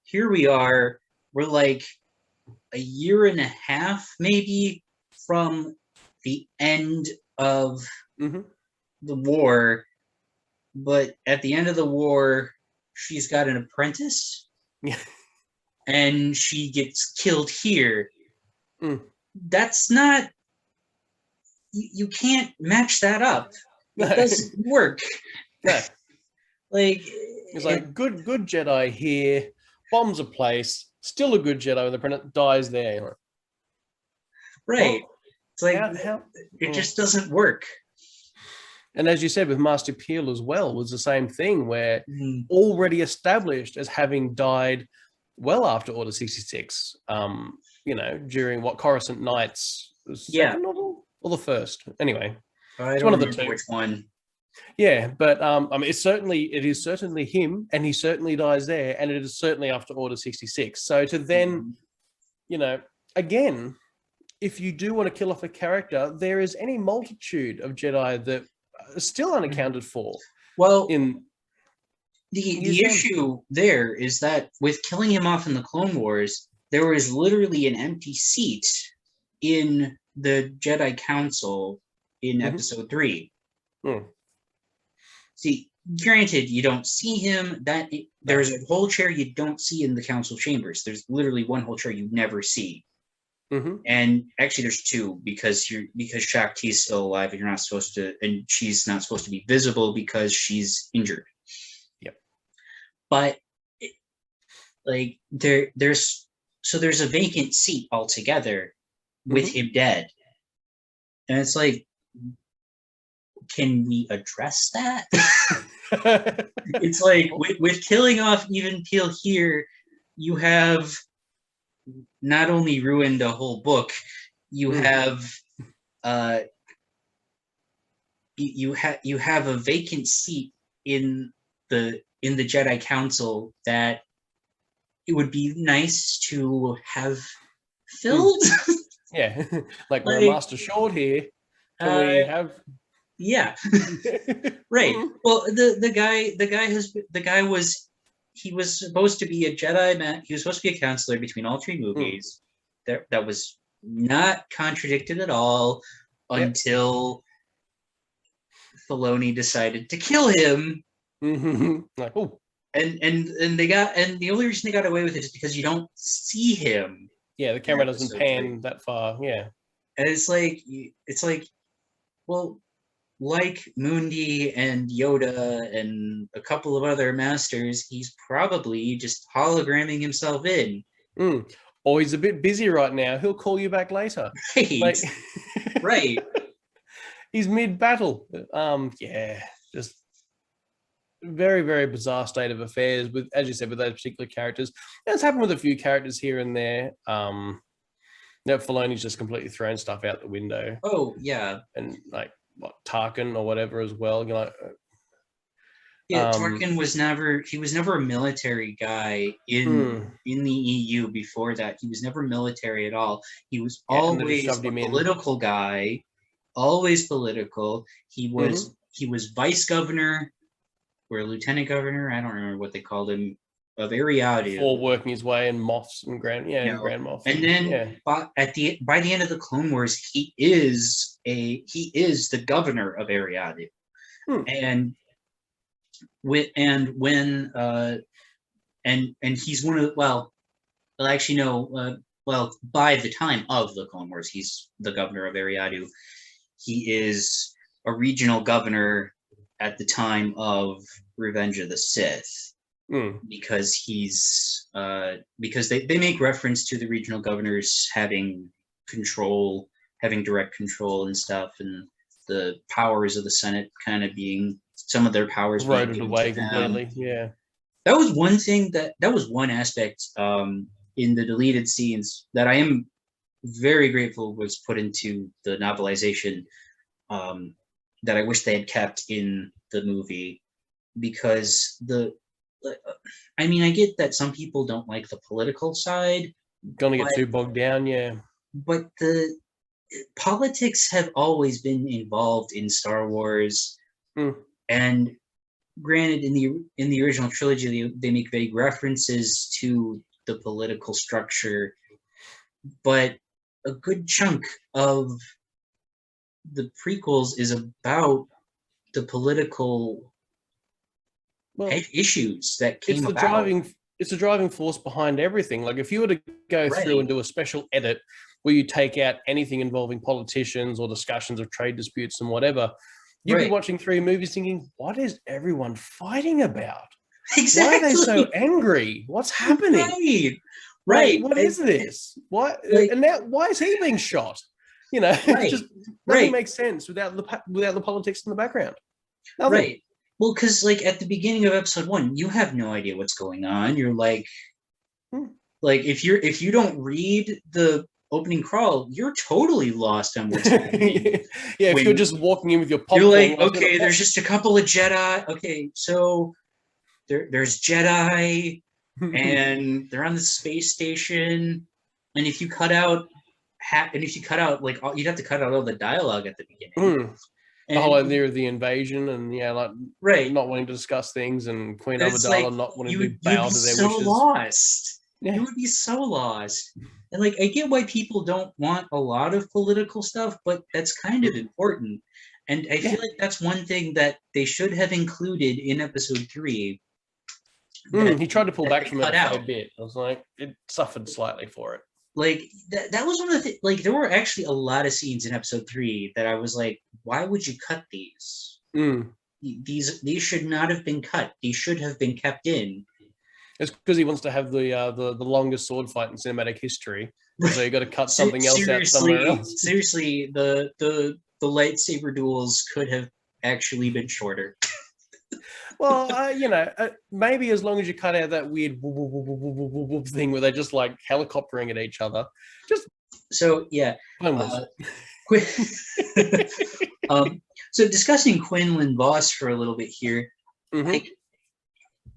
here we are, we're like a year and a half maybe from the end of the war, but at the end of the war, she's got an apprentice and she gets killed here. That's not, you can't match that up. It doesn't work. Like it's like good Jedi here, bombs a place, still a good Jedi when the apprentice dies there. Right. It's like it just doesn't work. And as you said, with Master Peel as well, was the same thing where already established as having died well after Order 66, during what Coruscant Nights, the second novel or the first? Anyway, it's one of the two. Which one? Yeah, but it is certainly him, and he certainly dies there, and it is certainly after Order 66. So to then, again, if you do want to kill off a character, there is any multitude of Jedi that are still unaccounted for. Well, the issue there is that with killing him off in the Clone Wars, there was literally an empty seat in the Jedi Council in Episode 3. See, granted, you don't see him. There's a whole chair you don't see in the Council chambers. There's literally one whole chair you never see. And actually, there's two because Shaak Ti's still alive, and you're not supposed to, and she's not supposed to be visible because she's injured. Yep. But there's a vacant seat altogether with him dead, and it's like, can we address that? It's like with killing off even Peel here, you have not only ruined a whole book, you have you have a vacant seat in the Jedi Council that it would be nice to have filled. Yeah, like we're master short here. Can we have? Yeah, right. Well, the guy was supposed to be a Jedi man. He was supposed to be a counselor between all three movies. That was not contradicted at all until Filoni decided to kill him. Like, oh. And the only reason they got away with it is because you don't see him. Yeah, the camera doesn't pan that far. Yeah, and it's like, well, like Mundi and Yoda and a couple of other masters, he's probably just hologramming himself in. Or he's a bit busy right now. He'll call you back later. Right. Right. He's mid-battle. Just very, very bizarre state of affairs with, as you said, with those particular characters. It's happened with a few characters here and there. Filoni's just completely thrown stuff out the window. Oh, yeah. And like, Tarkin or whatever as well. Tarkin was never a military guy in the EU before that. He was never military at all. He was always a political guy, always political. He was vice governor or lieutenant governor. I don't remember what they called him, of Ariadu. Before working his way in Moffs and Grand Moff. And then by the end of the Clone Wars, he is the governor of Ariadu. And he's one of by the time of the Clone Wars, he's the governor of Ariadu. He is a regional governor at the time of Revenge of the Sith, because because they make reference to the regional governors having direct control and stuff, and the powers of the Senate kind of being some of their powers eroded away completely. Yeah, that was one thing that was one aspect in the deleted scenes that I am very grateful was put into the novelization, that I wish they had kept in the movie, because I mean, I get that some people don't like the political side. Gonna get too bogged down, yeah. But the politics have always been involved in Star Wars, and granted, in the original trilogy, they make vague references to the political structure, but a good chunk of the prequels is about the political issues that came about. It's the driving force behind everything. Like, if you were to go through and do a special edit where you take out anything involving politicians or discussions of trade disputes and whatever, you'd be watching 3 movies thinking, what is everyone fighting about? Exactly. Why are they so angry? What's happening? Right. What is this? Why? And now, why is he being shot? You know, it just nothing makes sense without the politics in the background. Nothing. Right. Well, because like at the beginning of episode 1, you have no idea what's going on. You're like if you don't read the opening crawl, you're totally lost on what's happening. If you're just walking in with your popcorn, you're like, okay, there's just a couple of Jedi. Okay, so there's Jedi, and they're on the space station. And if you cut out, like, you'd have to cut out all the dialogue at the beginning. The whole idea of the invasion and not wanting to discuss things, and Queen Amidala not wanting to bow to their wishes. Lost. Yeah. You would be so lost. And like, I get why people don't want a lot of political stuff, but that's kind of important. And I feel like that's one thing that they should have included in episode 3. He tried to pull back from it a bit. I was like, it suffered slightly for it. Like that was one of the things. Like, there were actually a lot of scenes in episode 3 that I was like, why would you cut these? These should not have been cut. These should have been kept in. It's because he wants to have the longest sword fight in cinematic history. So you got to cut something else out somewhere else. Seriously, the lightsaber duels could have actually been shorter. Well, maybe as long as you cut out that weird thing where they're just like helicoptering at each other. So discussing Quinlan Voss for a little bit here. Like,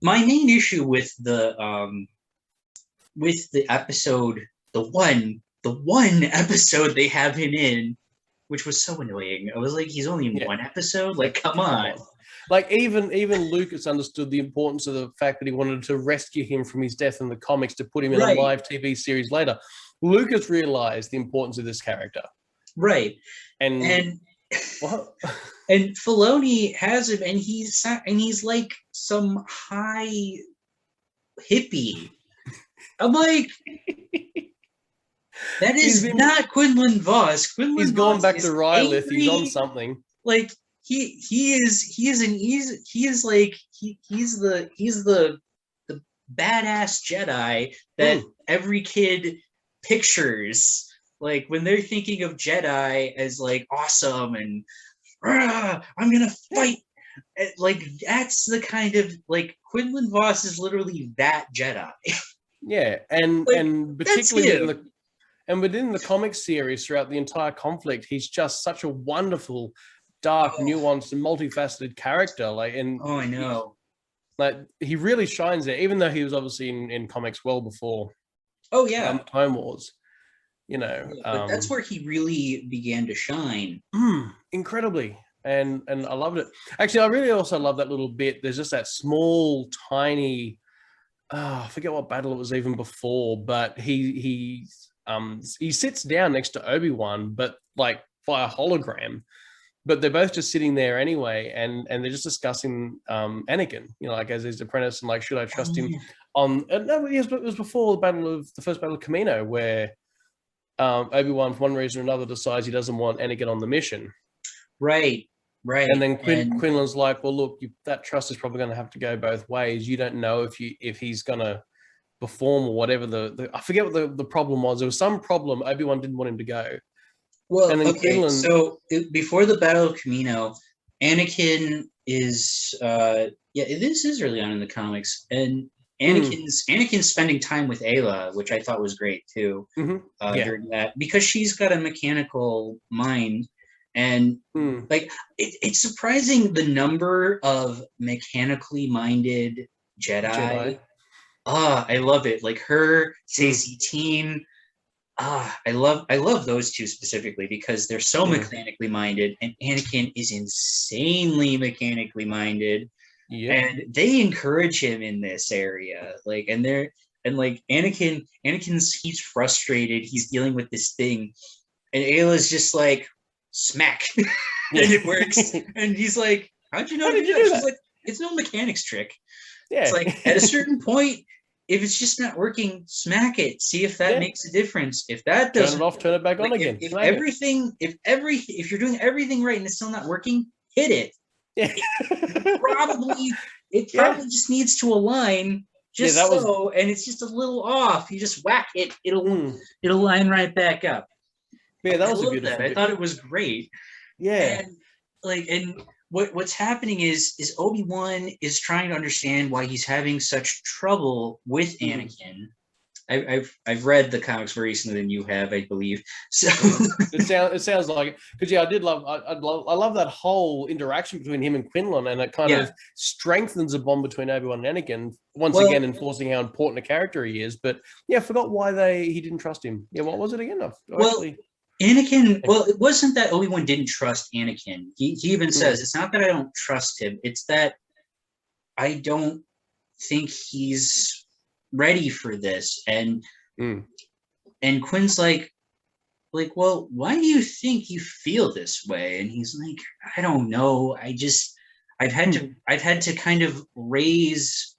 my main issue with the episode, the one episode they have him in, which was so annoying. I was like, he's only in one episode? Like, come on. Like, even Lucas understood the importance of the fact that he wanted to rescue him from his death in the comics to put him in a live TV series later. Lucas realized the importance of this character. Right. And what? And Filoni has him, and he's like some high hippie. I'm like, that is not Quinlan Voss. He's gone back to Rylith. He's on something. Like, he's the badass Jedi that every kid pictures. Like, when they're thinking of Jedi as like awesome and I'm gonna fight, like, that's the kind of, like, Quinlan Voss is literally that Jedi. Yeah, and like, and particularly within the comic series throughout the entire conflict, he's just such a wonderful, dark, nuanced, and multifaceted character. Like, and I know, like, he really shines there, even though he was obviously in comics well before. Time Wars. But that's where he really began to shine. Incredibly. And I loved it. Actually, I really also love that little bit. There's just that small, tiny, I forget what battle it was even before, but he sits down next to Obi-Wan, but like via hologram. But they're both just sitting there anyway, and they're just discussing Anakin, like, as his apprentice, and like, should I trust him on? No, it was before the first battle of Kamino, where Obi-Wan, for one reason or another, decides he doesn't want Anakin on the mission. Right. Right. And then Quinlan's like, well, look, that trust is probably going to have to go both ways. You don't know if he's going to perform or whatever. I forget what the problem was. There was some problem. Obi-Wan didn't want him to go. Well, and then okay. Quinlan, So before the Battle of Camino, Anakin is this is early on in the comics, and Anakin's spending time with Ayla, which I thought was great too. During that, because she's got a mechanical mind, and like it's surprising the number of mechanically minded Jedi. I love it. Like her, Stacey Team. I love those two specifically because they're so mechanically minded, and Anakin is insanely mechanically minded. And they encourage him in this area. Like, and he's frustrated, he's dealing with this thing, and Ayla's just like smack. And it works. And he's like, how'd you know to do that? She's like, it's no mechanics trick. It's like at a certain point, if it's just not working, smack it. See if that makes a difference. If that doesn't, turn it off, turn it back on again. If you're doing everything right and it's still not working, hit it. It probably just needs to align and it's just a little off. You just whack it, it'll line right back up. Yeah, that was a beautiful. I thought it was great. Yeah, and what's happening is Obi-Wan is trying to understand why he's having such trouble with Anakin. I've read the comics more recently than you have, I believe. So it sounds like it. Because I love that whole interaction between him and Quinlan, and it kind of strengthens a bond between Obi-Wan and Anakin. Once again, enforcing how important a character he is. But I forgot why he didn't trust him. Yeah, what was it again? Anakin. Well, it wasn't that Obi-Wan didn't trust Anakin. He even says it's not that I don't trust him. It's that I don't think he's ready for this. And Quinn's like, well, why do you think you feel this way? And he's like, I don't know. I've had to kind of raise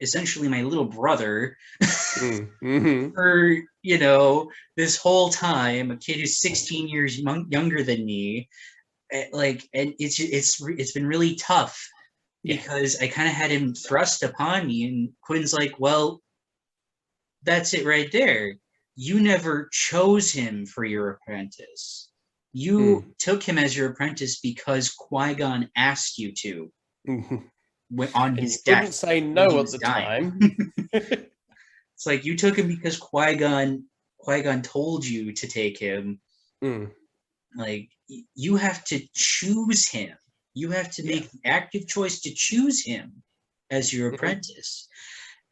essentially my little brother for this whole time, a kid who's 16 years younger than me. And it's been really tough. Because I kind of had him thrust upon me, and Quinn's like, well, that's it right there. You never chose him for your apprentice. You took him as your apprentice because Qui-Gon asked you to. On his death. Couldn't say no at the time. It's like you took him because Qui-Gon told you to take him. Like, you have to choose him. You have to make the active choice to choose him as your apprentice.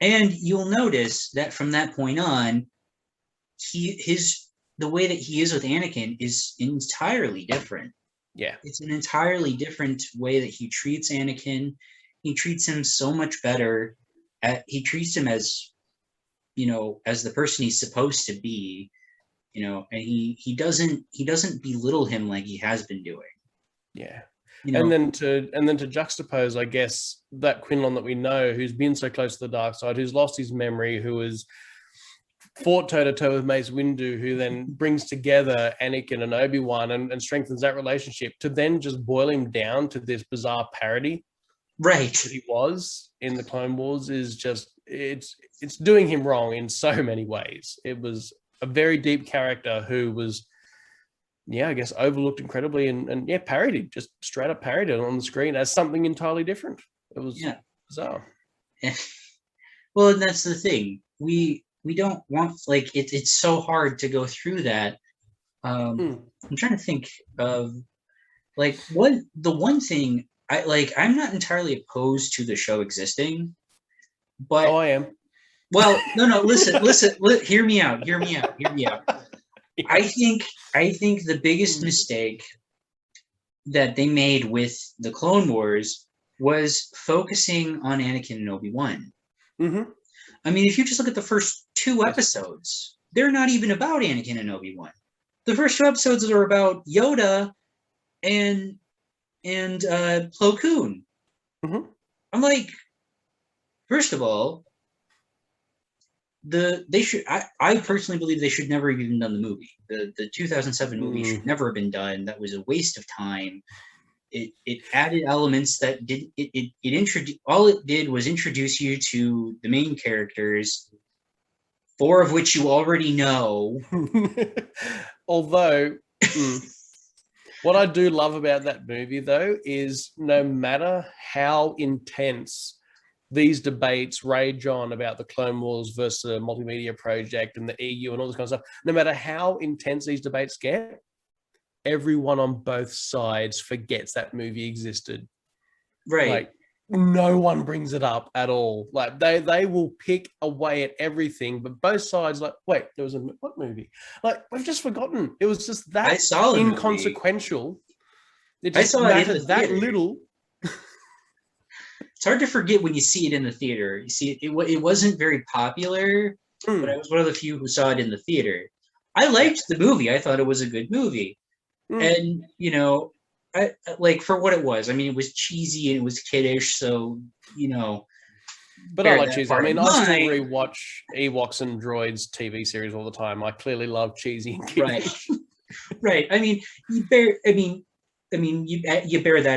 And you'll notice that from that point on, the way that he is with Anakin is entirely different. Yeah. It's an entirely different way that he treats Anakin. He treats him so much better. He treats him as, as the person he's supposed to be, and he doesn't belittle him like he has been doing. Yeah. And then to juxtapose, I guess, that Quinlan that we know, who's been so close to the dark side, who's lost his memory, who has fought toe-to-toe with Mace Windu, who then brings together Anakin and Obi-Wan and strengthens that relationship, to then just boil him down to this bizarre parody that he was in the Clone Wars is just, it's doing him wrong in so many ways. It was a very deep character who was, I guess, overlooked incredibly and parodied, just straight up parodied on the screen as something entirely different. It was bizarre. Well, and that's the thing. We don't want, like, it's so hard to go through that. I'm trying to think of, like, the one thing I'm not entirely opposed to the show existing, but I am. Well, no, listen, hear me out. I think the biggest mistake that they made with the Clone Wars was focusing on Anakin and Obi-Wan. I mean, if you just look at the first two episodes, they're not even about Anakin and Obi-Wan. The first two episodes are about Yoda and Plo Koon. I'm like, first of all, I personally believe they should never have even done the movie. The 2007 movie should never have been done. That was a waste of time. it added elements that all it did was introduce you to the main characters, 4 of which you already know. Although, what I do love about that movie, though, is no matter how intense these debates rage on about the Clone Wars versus the Multimedia Project and the EU and all this kind of stuff, no matter how intense these debates get, everyone on both sides forgets that movie existed. Right. Like, no one brings it up at all. Like, they will pick away at everything, but both sides like, wait, there was what movie? Like, we've just forgotten. It was just that inconsequential. It just mattered that little. It's hard to forget when you see it in the theater. You see, it wasn't very popular, but I was one of the few who saw it in the theater. I liked the movie. I thought it was a good movie. And, you know, I like, for what it was. I mean, it was cheesy and it was kiddish, so, you know. But I like cheesy. I mean, I still rewatch Ewoks and Droids TV series all the time. I clearly love cheesy and kiddish. Right. I mean, you bear that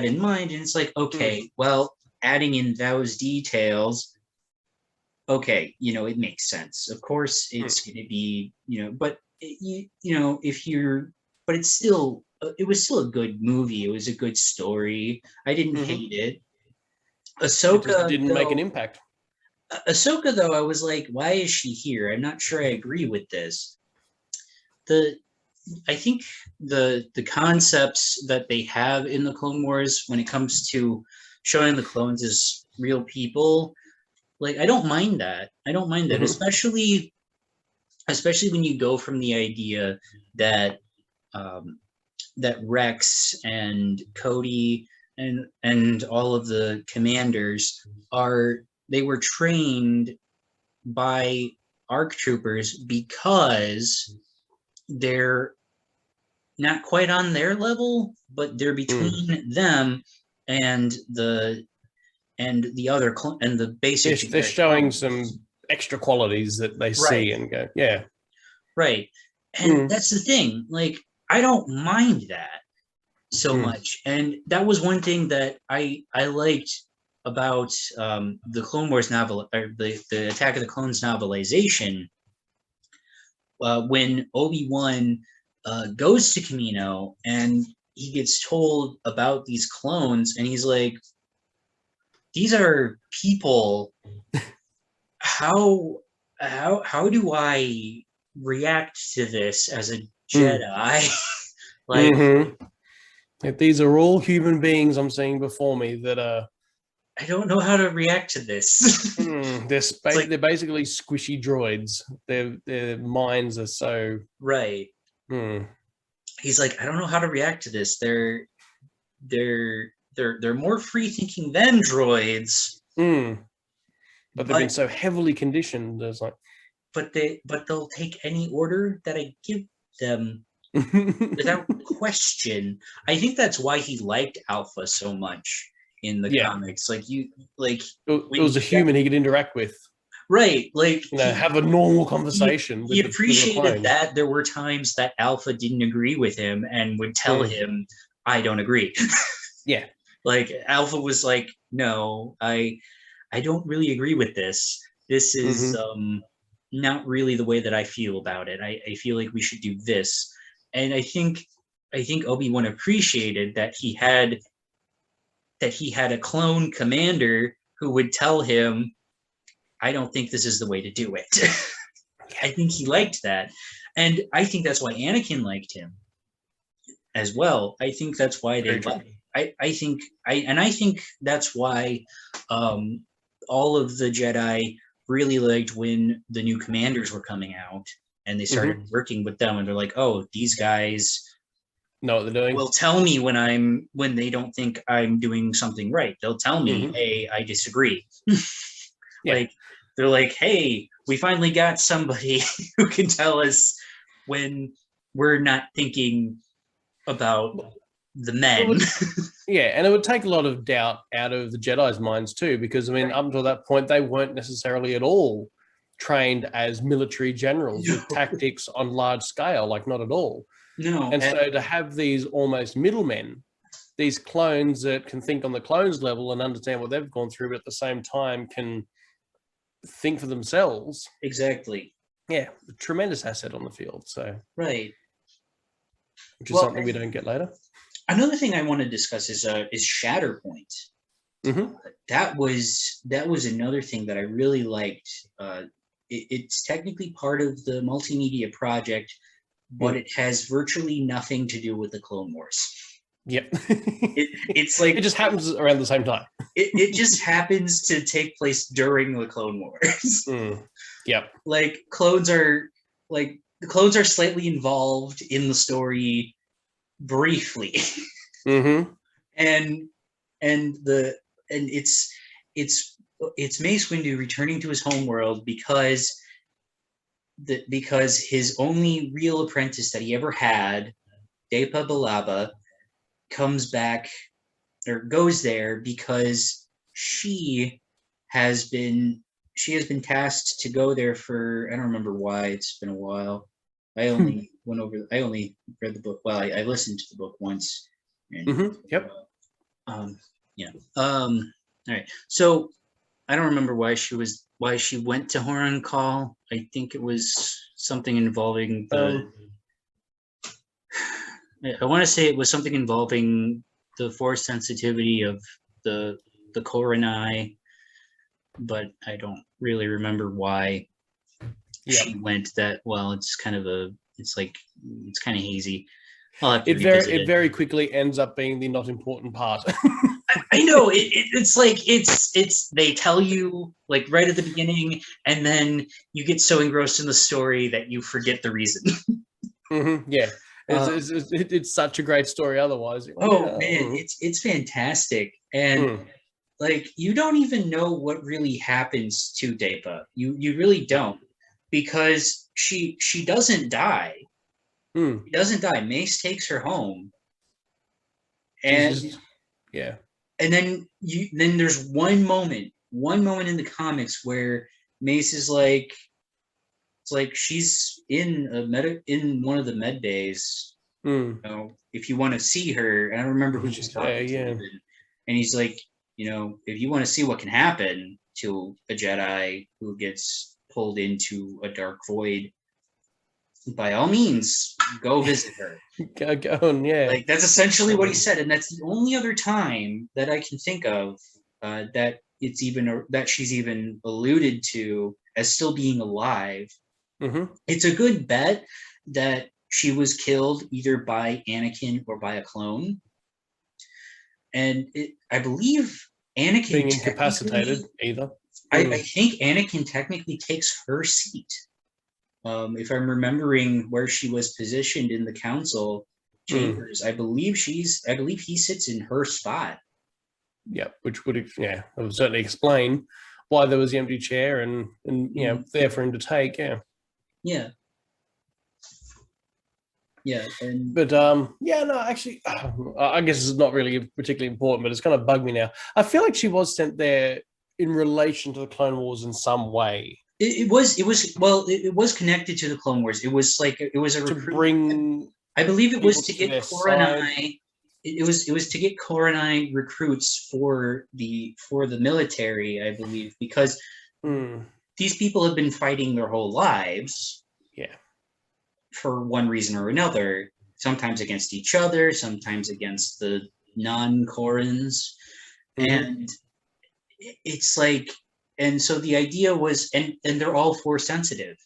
in mind, and it's like, okay, well, adding in those details, okay, you know, it makes sense. Of course, it's going to be, you know, but but it's still, it was still a good movie. It was a good story. I didn't hate it. Ahsoka it just didn't make an impact. Ahsoka, though, I was like, why is she here? I'm not sure I agree with this. I think the concepts that they have in the Clone Wars when it comes to showing the clones as real people, like, I don't mind that. especially when you go from the idea that that Rex and Cody and all of the commanders they were trained by ARC troopers because they're not quite on their level, but they're between them and the other and the basic. They're showing some extra qualities that they see and go, yeah, right. And that's the thing. Like, I don't mind that so much, and that was one thing that I liked about the Clone Wars novel, or the Attack of the Clones novelization. When Obi-Wan goes to Kamino and he gets told about these clones, and he's like, these are people. How do I react to this as a Jedi? Like, these are all human beings I'm seeing before me that are, I don't know how to react to this. They're basically squishy droids. Their minds are so right. He's like, I don't know how to react to this. They're more free thinking than droids. But they've been so heavily conditioned. There's like, but they'll take any order that I give them without question. I think that's why he liked Alpha so much in the comics. Like, it was a human he could interact with. Right, like, have a normal conversation. He appreciated that there were times that Alpha didn't agree with him and would tell him, I don't agree. Yeah. Like, Alpha was like, no, I don't really agree with this. This is not really the way that I feel about it. I feel like we should do this. And I think Obi-Wan appreciated that he had a clone commander who would tell him, I don't think this is the way to do it. I think he liked that. And I think that's why Anakin liked him as well. I think that's why I think that's why all of the Jedi really liked when the new commanders were coming out and they started working with them, and they're like, oh, these guys know what they're doing. Will tell me when they don't think I'm doing something right. They'll tell me, hey, I disagree. Like, they're like, hey, we finally got somebody who can tell us when we're not thinking about the men. And it would take a lot of doubt out of the Jedi's minds too, because, I mean, up until that point, they weren't necessarily at all trained as military generals with tactics on large scale, like, not at all. No. And so to have these almost middlemen, these clones that can think on the clones level and understand what they've gone through, but at the same time can think for themselves. Exactly. Yeah, a tremendous asset on the field. So right, which is something we don't get later. Another thing I want to discuss is Shatterpoint. Mm-hmm. That was another thing that I really liked. It's technically part of the multimedia project, but it has virtually nothing to do with the Clone Wars. Yep. It's like it just happens around the same time. it just happens to take place during the Clone Wars. Yep. Like the clones are slightly involved in the story briefly. Mm-hmm. and it's Mace Windu returning to his homeworld because his only real apprentice that he ever had, Depa Billaba, comes back or goes there because she has been tasked to go there for, I don't remember why, it's been a while. I only read the book. Well, I listened to the book once. And, Yep. All right. So I don't remember why she went to Horon Call. I think it was something involving I want to say it was something involving the force sensitivity of the Coronae, but I don't really remember why she went that. Well, it's kind of hazy. It very quickly ends up being the not important part. I know it's like they tell you like right at the beginning, and then you get so engrossed in the story that you forget the reason. Yeah, it's such a great story. Otherwise, man, it's fantastic, and like you don't even know what really happens to Depa. You really don't, because she doesn't die. She doesn't die. Mace takes her home, and and then there's one moment in the comics where Mace is like, it's like she's in one of the med bays. You know, if you want to see her, I don't remember who she's talking to even. And he's like, if you want to see what can happen to a Jedi who gets pulled into a dark void, by all means, go visit her. Go on, yeah. Like that's essentially what he said, and that's the only other time that I can think of that she's even alluded to as still being alive. It's a good bet that she was killed either by Anakin or by a clone, and I believe Anakin being incapacitated either. I think Anakin technically takes her seat. If I'm remembering where she was positioned in the council chambers, I believe he sits in her spot. Yeah, which would certainly explain why there was the empty chair and there for him to take. Yeah. But actually, I guess it's not really particularly important, but it's kind of bugged me now. I feel like she was sent there in relation to the Clone Wars in some way. It was connected to the Clone Wars. It was like it was a recruit. To bring, I believe it was to get Coronae. It was to get Coronae recruits for the military, I believe, because these people have been fighting their whole lives. Yeah. For one reason or another, sometimes against each other, sometimes against the non-Corans, and it's like. And so the idea was, and they're all force sensitive,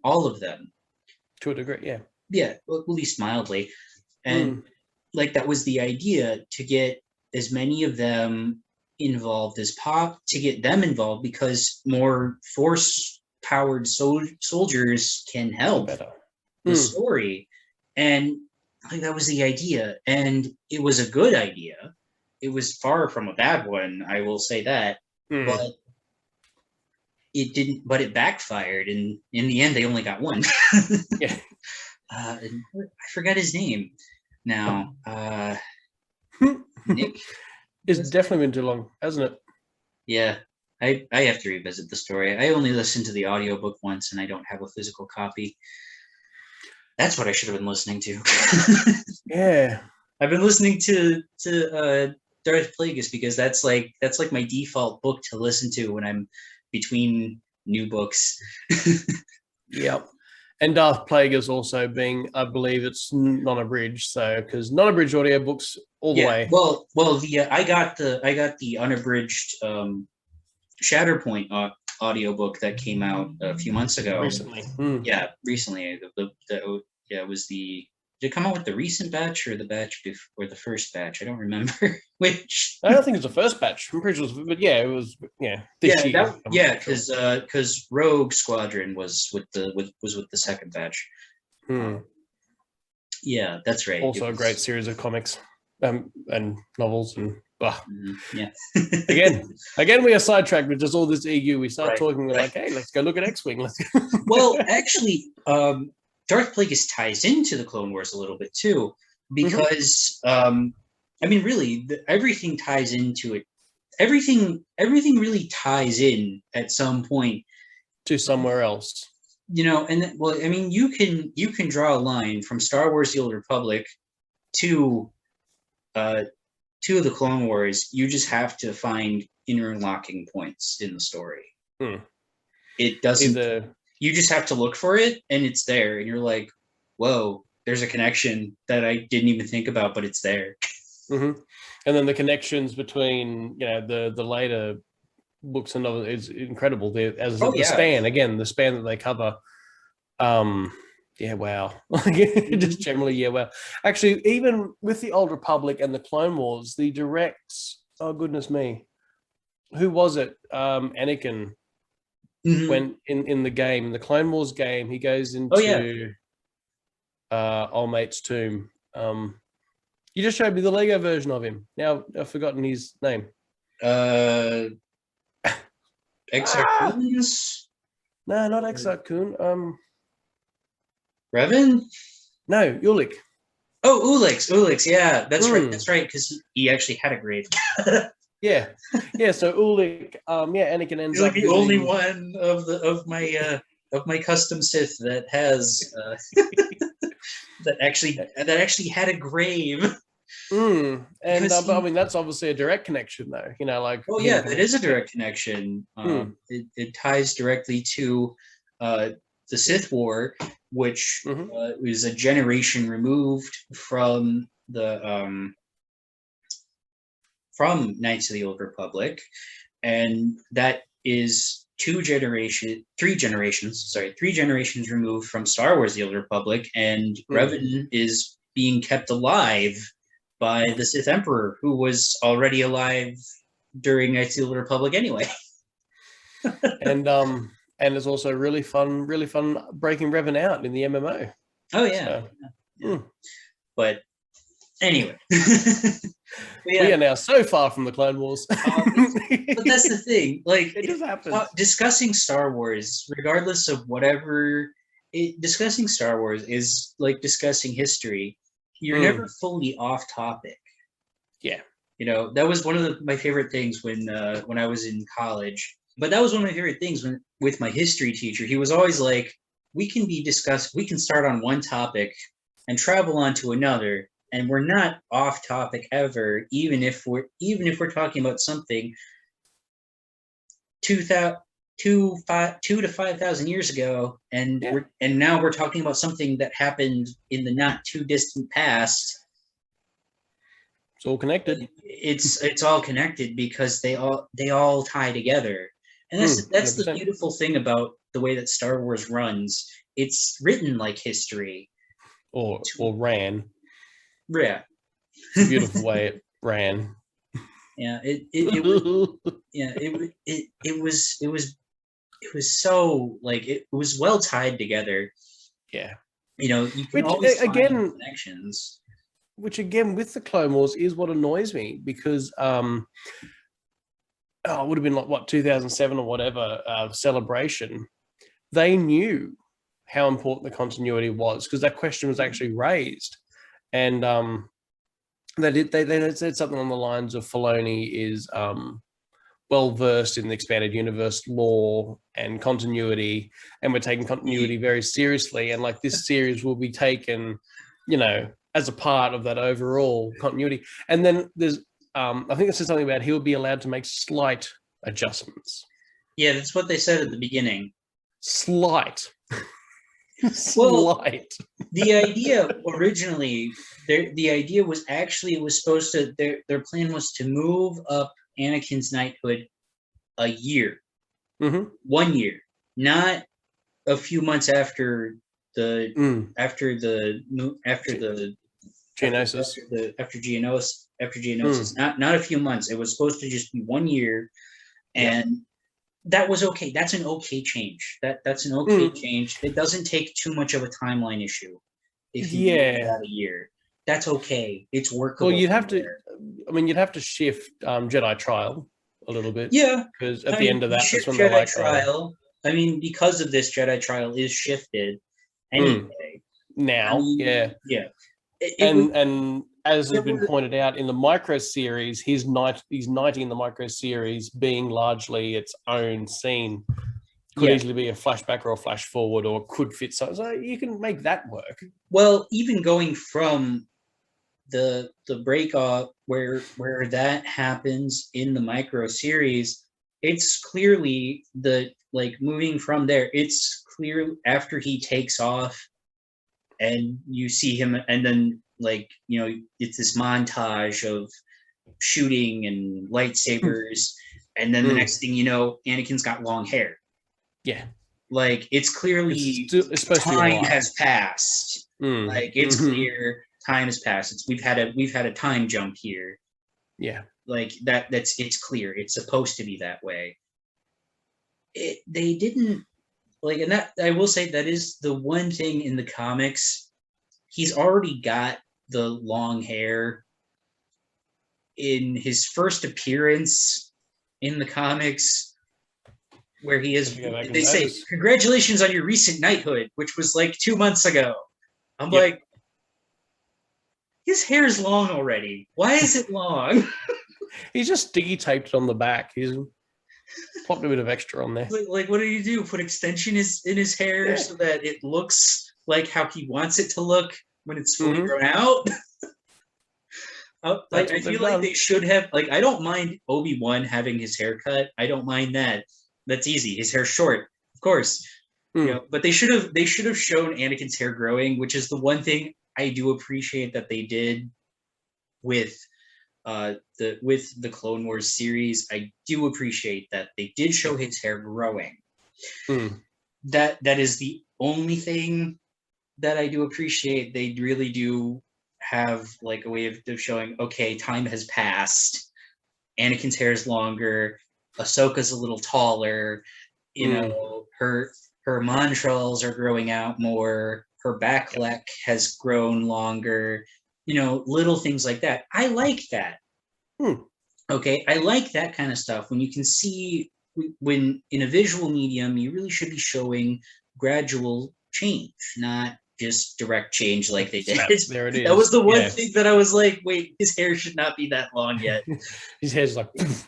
all of them. To a degree, yeah. Yeah, at least mildly. And like that was the idea, to get as many of them involved to get them involved, because more force-powered soldiers can help the story. And like that was the idea. And it was a good idea. It was far from a bad one, I will say that. But it didn't, but it backfired, and in the end they only got one. I forgot his name now. Nick? It's definitely been too long, hasn't it? Yeah, I have to revisit the story. I only listened to the audiobook once, and I don't have a physical copy. That's what I should have been listening to. Yeah. I've been listening to Darth Plagueis because that's like my default book to listen to when I'm between new books. Yep. And Darth Plagueis also being, I believe it's non-abridged, so because non-abridged audiobooks all the way. Well, I got the unabridged Shatterpoint audiobook that came out a few months ago. Recently. Yeah, recently. It was the. Did it come out with the recent batch or the batch before the first batch? I don't remember which. I don't think it's the first batch. I'm pretty sure, but yeah, it was. Yeah, this year. Because Rogue Squadron was with the second batch. Yeah, that's right. Also, a great series of comics and novels and. Yeah. again, we are sidetracked with just all this EU. We start talking like, hey, let's go look at X-Wing. Let's go. Well, actually, Darth Plagueis ties into the Clone Wars a little bit too, because I mean, really, everything ties into it. Everything really ties in at some point to somewhere else. And well, I mean, you can draw a line from Star Wars: The Old Republic to the Clone Wars. You just have to find interlocking points in the story. It doesn't. You just have to look for it, and it's there, and you're like, "Whoa, there's a connection that I didn't even think about, but it's there." And then the connections between the later books and novels is incredible. As the span that they cover. Yeah, wow. Just generally, wow. Actually, even with the Old Republic and the Clone Wars, the directs, oh goodness me, who was it? Anakin. When in the game, in the Clone Wars game, he goes into old mate's tomb. You just showed me the Lego version of him. Now I've forgotten his name. Exar Kun? No, not Exar Kun. Revan? No, Ulick. Oh, Ulick's. Yeah, that's right. That's right, because he actually had a grave. Yeah. So Ulick, Anakin ends up the only one of my custom Sith that has that actually had a grave. And I mean that's obviously a direct connection, though. That is a direct connection. It ties directly to the Sith War, which was a generation removed from the from Knights of the Old Republic, and that is three generations removed from Star Wars: The Old Republic, and Revan is being kept alive by the Sith Emperor, who was already alive during Knights of the Old Republic anyway. And it's also really fun breaking Revan out in the MMO. Oh yeah. But anyway. We are now so far from the Clone Wars. But that's the thing. Like, it just happens. Discussing Star Wars, regardless of whatever, discussing Star Wars is like discussing history. You're never fully off topic. Yeah. That was one of my favorite things when I was in college. But that was one of my favorite things with my history teacher. He was always like, we can start on one topic and travel on to another. And we're not off topic ever, even if we're talking about something 2,000 to 5,000 years ago, and now we're talking about something that happened in the not too distant past. It's all connected. It's all connected because they all tie together, and that's the beautiful thing about the way that Star Wars runs. It's written like history, or ran. Yeah, it's a beautiful way it ran. Yeah, it was so like it was well tied together. Yeah, you can always find connections. Which again, with the Clone Wars, is what annoys me because it would have been like 2007 or whatever Celebration. They knew how important the continuity was because that question was actually raised. And they said something on the lines of Filoni is well versed in the expanded universe lore and continuity, and we're taking continuity very seriously. And like this series will be taken, as a part of that overall continuity. And then there's, I think it says something about he'll be allowed to make slight adjustments. Yeah, that's what they said at the beginning. Slight. Well, the idea originally, the idea was actually, it was supposed to, their plan was to move up Anakin's knighthood a year. 1 year, not a few months after the Geonosis, not a few months. It was supposed to just be 1 year, and that was okay. That's an okay change. That's an okay change. It doesn't take too much of a timeline issue if you move that a year. That's okay. It's workable. Well, you'd have to shift Jedi Trial a little bit. Yeah, because at the end of that, that's when Jedi Trial. I mean, because of this, Jedi Trial is shifted anyway. Now, yeah. And as has been pointed out in the micro series, he's knighting in the micro series being largely its own scene. Could easily be a flashback or a flash forward, or could fit so you can make that work. Well, even going from the break off where that happens in the micro series, it's clearly moving from there. It's clear after he takes off, and you see him, and then it's this montage of shooting and lightsabers, and then the next thing you know, Anakin's got long hair. Yeah, it's clearly time has passed. It's clear time has passed. We've had a time jump here. Yeah, it's clear. It's supposed to be that way. They didn't and that, I will say, that is the one thing in the comics. He's already got the long hair. In his first appearance in the comics, where he is, they say, "Congratulations on your recent knighthood," which was 2 months ago. I'm like, his hair's long already. Why is it long? He's just sticky taped on the back. He's popped a bit of extra on there. What do you do? Put extension in his hair so that it looks like how he wants it to look when it's fully grown out? I feel like they should have. I don't mind Obi-Wan having his hair cut. I don't mind that. That's easy. His hair's short, of course. But they should have shown Anakin's hair growing, which is the one thing I do appreciate that they did with the Clone Wars series. I do appreciate that they did show his hair growing. That is the only thing that I do appreciate. They really do have a way of showing, okay, time has passed. Anakin's hair is longer. Ahsoka's a little taller. Her montrals are growing out more. Her back leg has grown longer. Little things like that. I like that. Okay, I like that kind of stuff. When you can see, when in a visual medium, you really should be showing gradual change, not just direct change like they did. There it is. That was the one thing that I was like, wait, his hair should not be that long yet. His hair's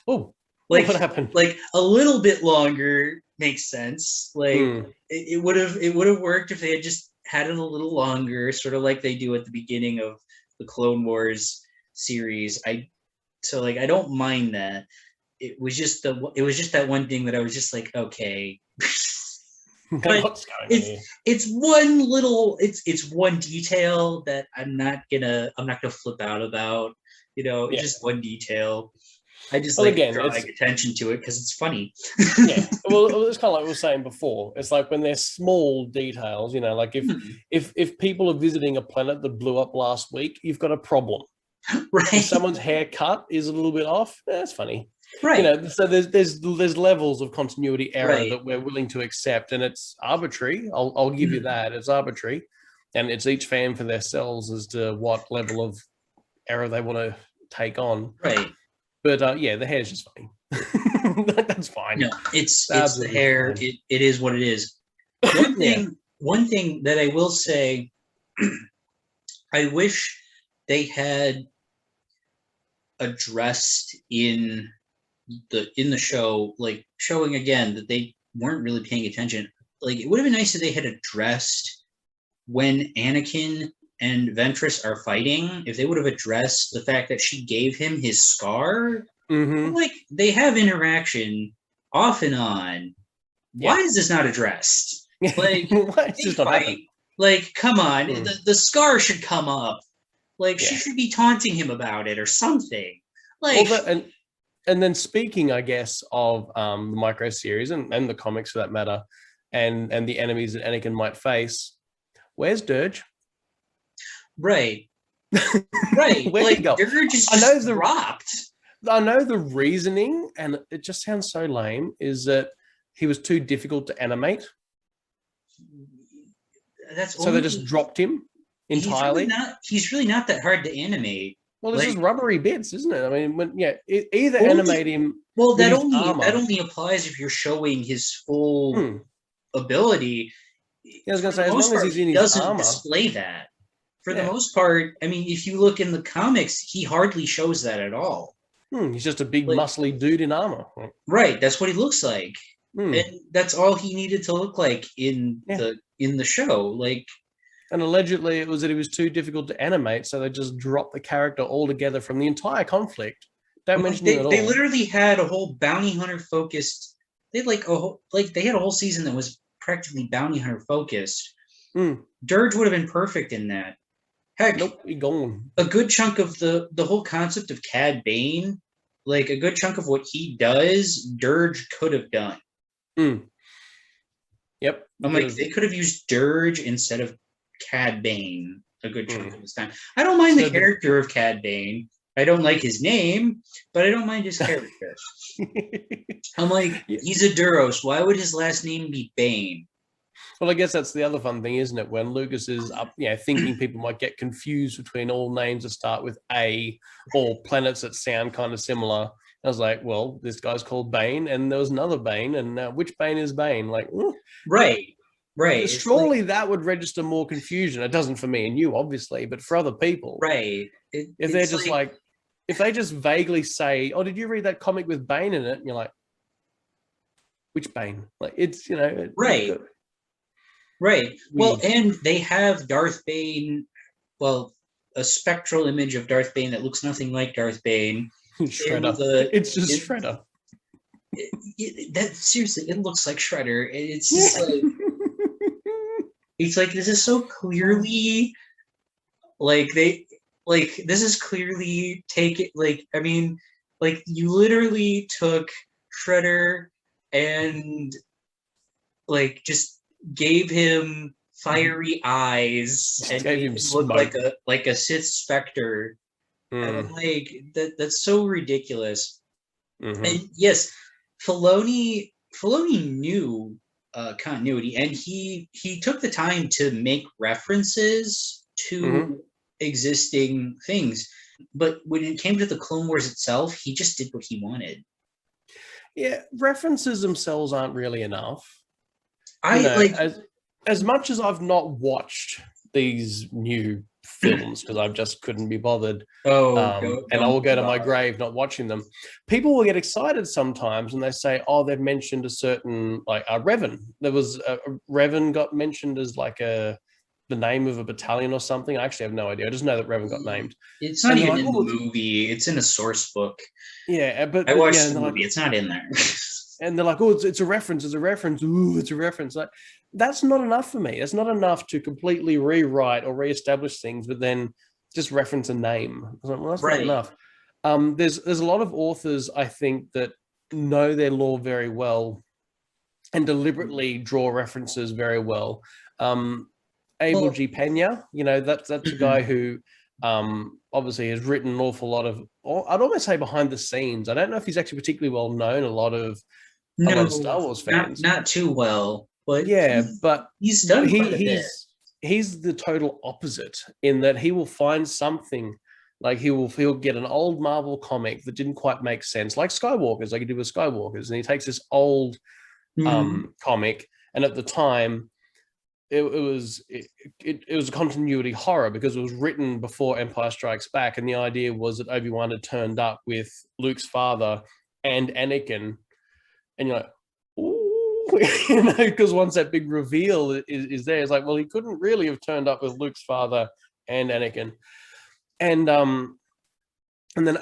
oh, what happened? A little bit longer makes sense. It would have worked if they had just had it a little longer, sort of like they do at the beginning of the Clone Wars series. I don't mind that. It was just that one thing that I was just like, okay. But it's one detail that I'm not gonna flip out about. It's just one detail. I just drawing attention to it because it's funny. Well, it's kind of like we were saying before. It's like when there's small details, if people are visiting a planet that blew up last week, you've got a problem. Right. If someone's haircut is a little bit off, that's funny. Right. So there's levels of continuity error that we're willing to accept, and it's arbitrary. I'll give you that. It's arbitrary, and it's each fan for themselves as to what level of error they want to take on. Right. But the hair's just funny. That's fine. No, it's the hair. It is what it is. One thing that I will say, I wish they had addressed in the show, showing again that they weren't really paying attention. It would have been nice if they had addressed when Anakin and Ventress are fighting, if they would have addressed the fact that she gave him his scar, like they have interaction off and on. Why is this not addressed? Like, why is this not happening? Like, come on, the scar should come up. Like, she should be taunting him about it or something. Like, and then speaking, I guess, of the micro series and the comics for that matter, and the enemies that Anakin might face, where's Dirge? Right. Right. Where'd he go? Dirge is just dropped. I know the reasoning, and it just sounds so lame, is that he was too difficult to animate. So they just dropped him entirely. He's really not that hard to animate. Well, it's just rubbery bits, isn't it? I mean, either animate him. Well, that only applies if you're showing his full ability. I was going to say, as long as he's in his doesn't armor, display that. For the most part, I mean, if you look in the comics, he hardly shows that at all. He's just a big, muscly dude in armor. Right, that's what he looks like, and that's all he needed to look like in the show. Like, and allegedly, it was that he was too difficult to animate, so they just dropped the character altogether from the entire conflict. Don't mention it at all. They literally had a whole bounty hunter focused. They had they had a whole season that was practically bounty hunter focused. Dirge would have been perfect in that. Heck, nope, he gone. A good chunk of the whole concept of Cad Bane, like a good chunk of what he does, Dirge could have done. Yep. I'm like, they could have used Dirge instead of Cad Bane a good chunk of his time. I don't mind the character of Cad Bane. I don't like his name, but I don't mind his character. I'm like, he's a Duros. Why would his last name be Bane? Well, I guess that's the other fun thing, isn't it? When Lucas is up, thinking people might get confused between all names that start with A or planets that sound kind of similar. I was like, well, this guy's called Bane, and there was another Bane, and which Bane is Bane? Like, right. Surely that would register more confusion. It doesn't for me and you, obviously, but for other people, right? If they're just like, if they just vaguely say, "Oh, did you read that comic with Bane in it?" and you're like, which Bane? Like, it's right. Right. Well, and they have Darth Bane, a spectral image of Darth Bane that looks nothing like Darth Bane. Shredder. It's just Shredder. Seriously, it looks like Shredder. It's just like it's like this is so clearly this is clearly you literally took Shredder and just gave him fiery eyes and made him look like a Sith Spectre. And I'm like, that's so ridiculous. And yes, Filoni knew continuity, and he took the time to make references to existing things. But when it came to the Clone Wars itself, he just did what he wanted. Yeah, references themselves aren't really enough. As much as I've not watched these new films because I just couldn't be bothered, and I will go to my grave not watching them. People will get excited sometimes when they say, "Oh, they've mentioned a certain Revan." There was Revan got mentioned as the name of a battalion or something. I actually have no idea. I just know that Revan got named. It's not even in the movie. It's in a source book. Yeah, but I watched the movie. It's not in there. And they're like, "Oh, it's a reference. It's a reference. Ooh, it's a reference." Like, that's not enough for me. That's not enough to completely rewrite or reestablish things, but then just reference a name. Like, well, that's not enough. There's a lot of authors, I think, that know their lore very well and deliberately draw references very well. Abel G. Pena, that's a guy who obviously has written an awful lot of, I'd almost say behind the scenes. I don't know if he's actually particularly well known. A lot of Star Wars fans, not too well, but but he's done quite a bit. He's the total opposite in that he will find something, like he'll get an old Marvel comic that didn't quite make sense, like Skywalkers, like he did with Skywalkers, and he takes this old comic, and at the time it was a continuity horror because it was written before Empire Strikes Back, and the idea was that Obi-Wan had turned up with Luke's father and Anakin, and you're like, ooh, because once that big reveal is there, it's like, well, he couldn't really have turned up with Luke's father and Anakin, and then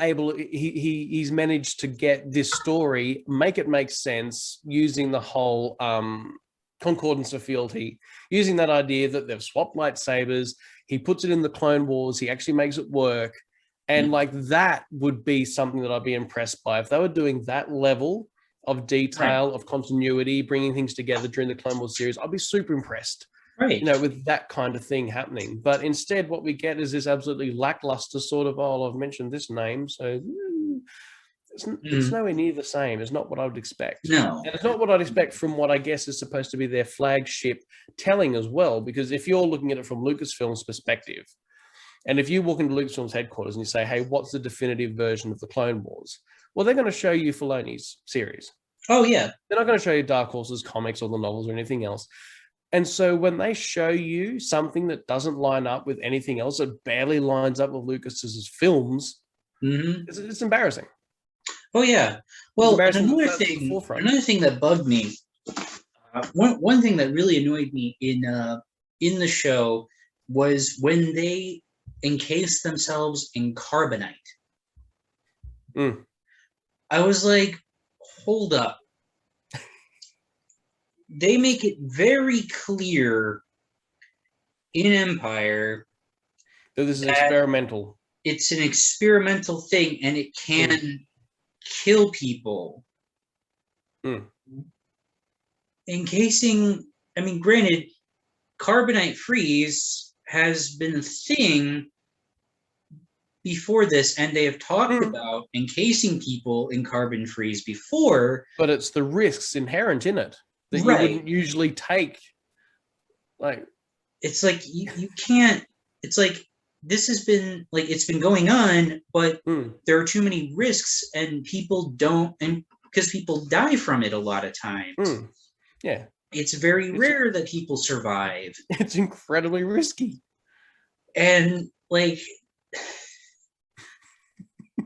he's managed to get this story, make it make sense using the whole concordance of fealty, using that idea that they've swapped lightsabers. He puts it in the Clone Wars. He actually makes it work. And like that would be something that I'd be impressed by. If they were doing that level of detail, of continuity, bringing things together during the Clone Wars series, I'd be super impressed. Right. With that kind of thing happening. But instead, what we get is this absolutely lackluster sort of, I've mentioned this name, so it's nowhere near the same. It's not what I would expect. No. And it's not what I'd expect from what I guess is supposed to be their flagship telling as well, because if you're looking at it from Lucasfilm's perspective, and if you walk into Lucasfilm's headquarters and you say, hey, what's the definitive version of the Clone Wars? Well, they're going to show you Filoni's series. Oh, yeah. They're not going to show you Dark Horse's comics or the novels or anything else. And so when they show you something that doesn't line up with anything else, it barely lines up with Lucas's films, it's embarrassing. Oh, yeah. Well, another thing that bugged me, one thing that really annoyed me in the show was when they encased themselves in carbonite. I was like, hold up. They make it very clear in Empire that this is experimental. It's an experimental thing, and it can kill people. Encasing, I mean, granted, carbonite freeze has been a thing before this, and they have talked about encasing people in carbon freeze before. But it's the risks inherent in it that you wouldn't usually take. Like, it's like you can't. It's like this has been like it's been going on, but there are too many risks, and people don't, and because people die from it a lot of times. Yeah, it's very rare that people survive. It's incredibly risky, and like.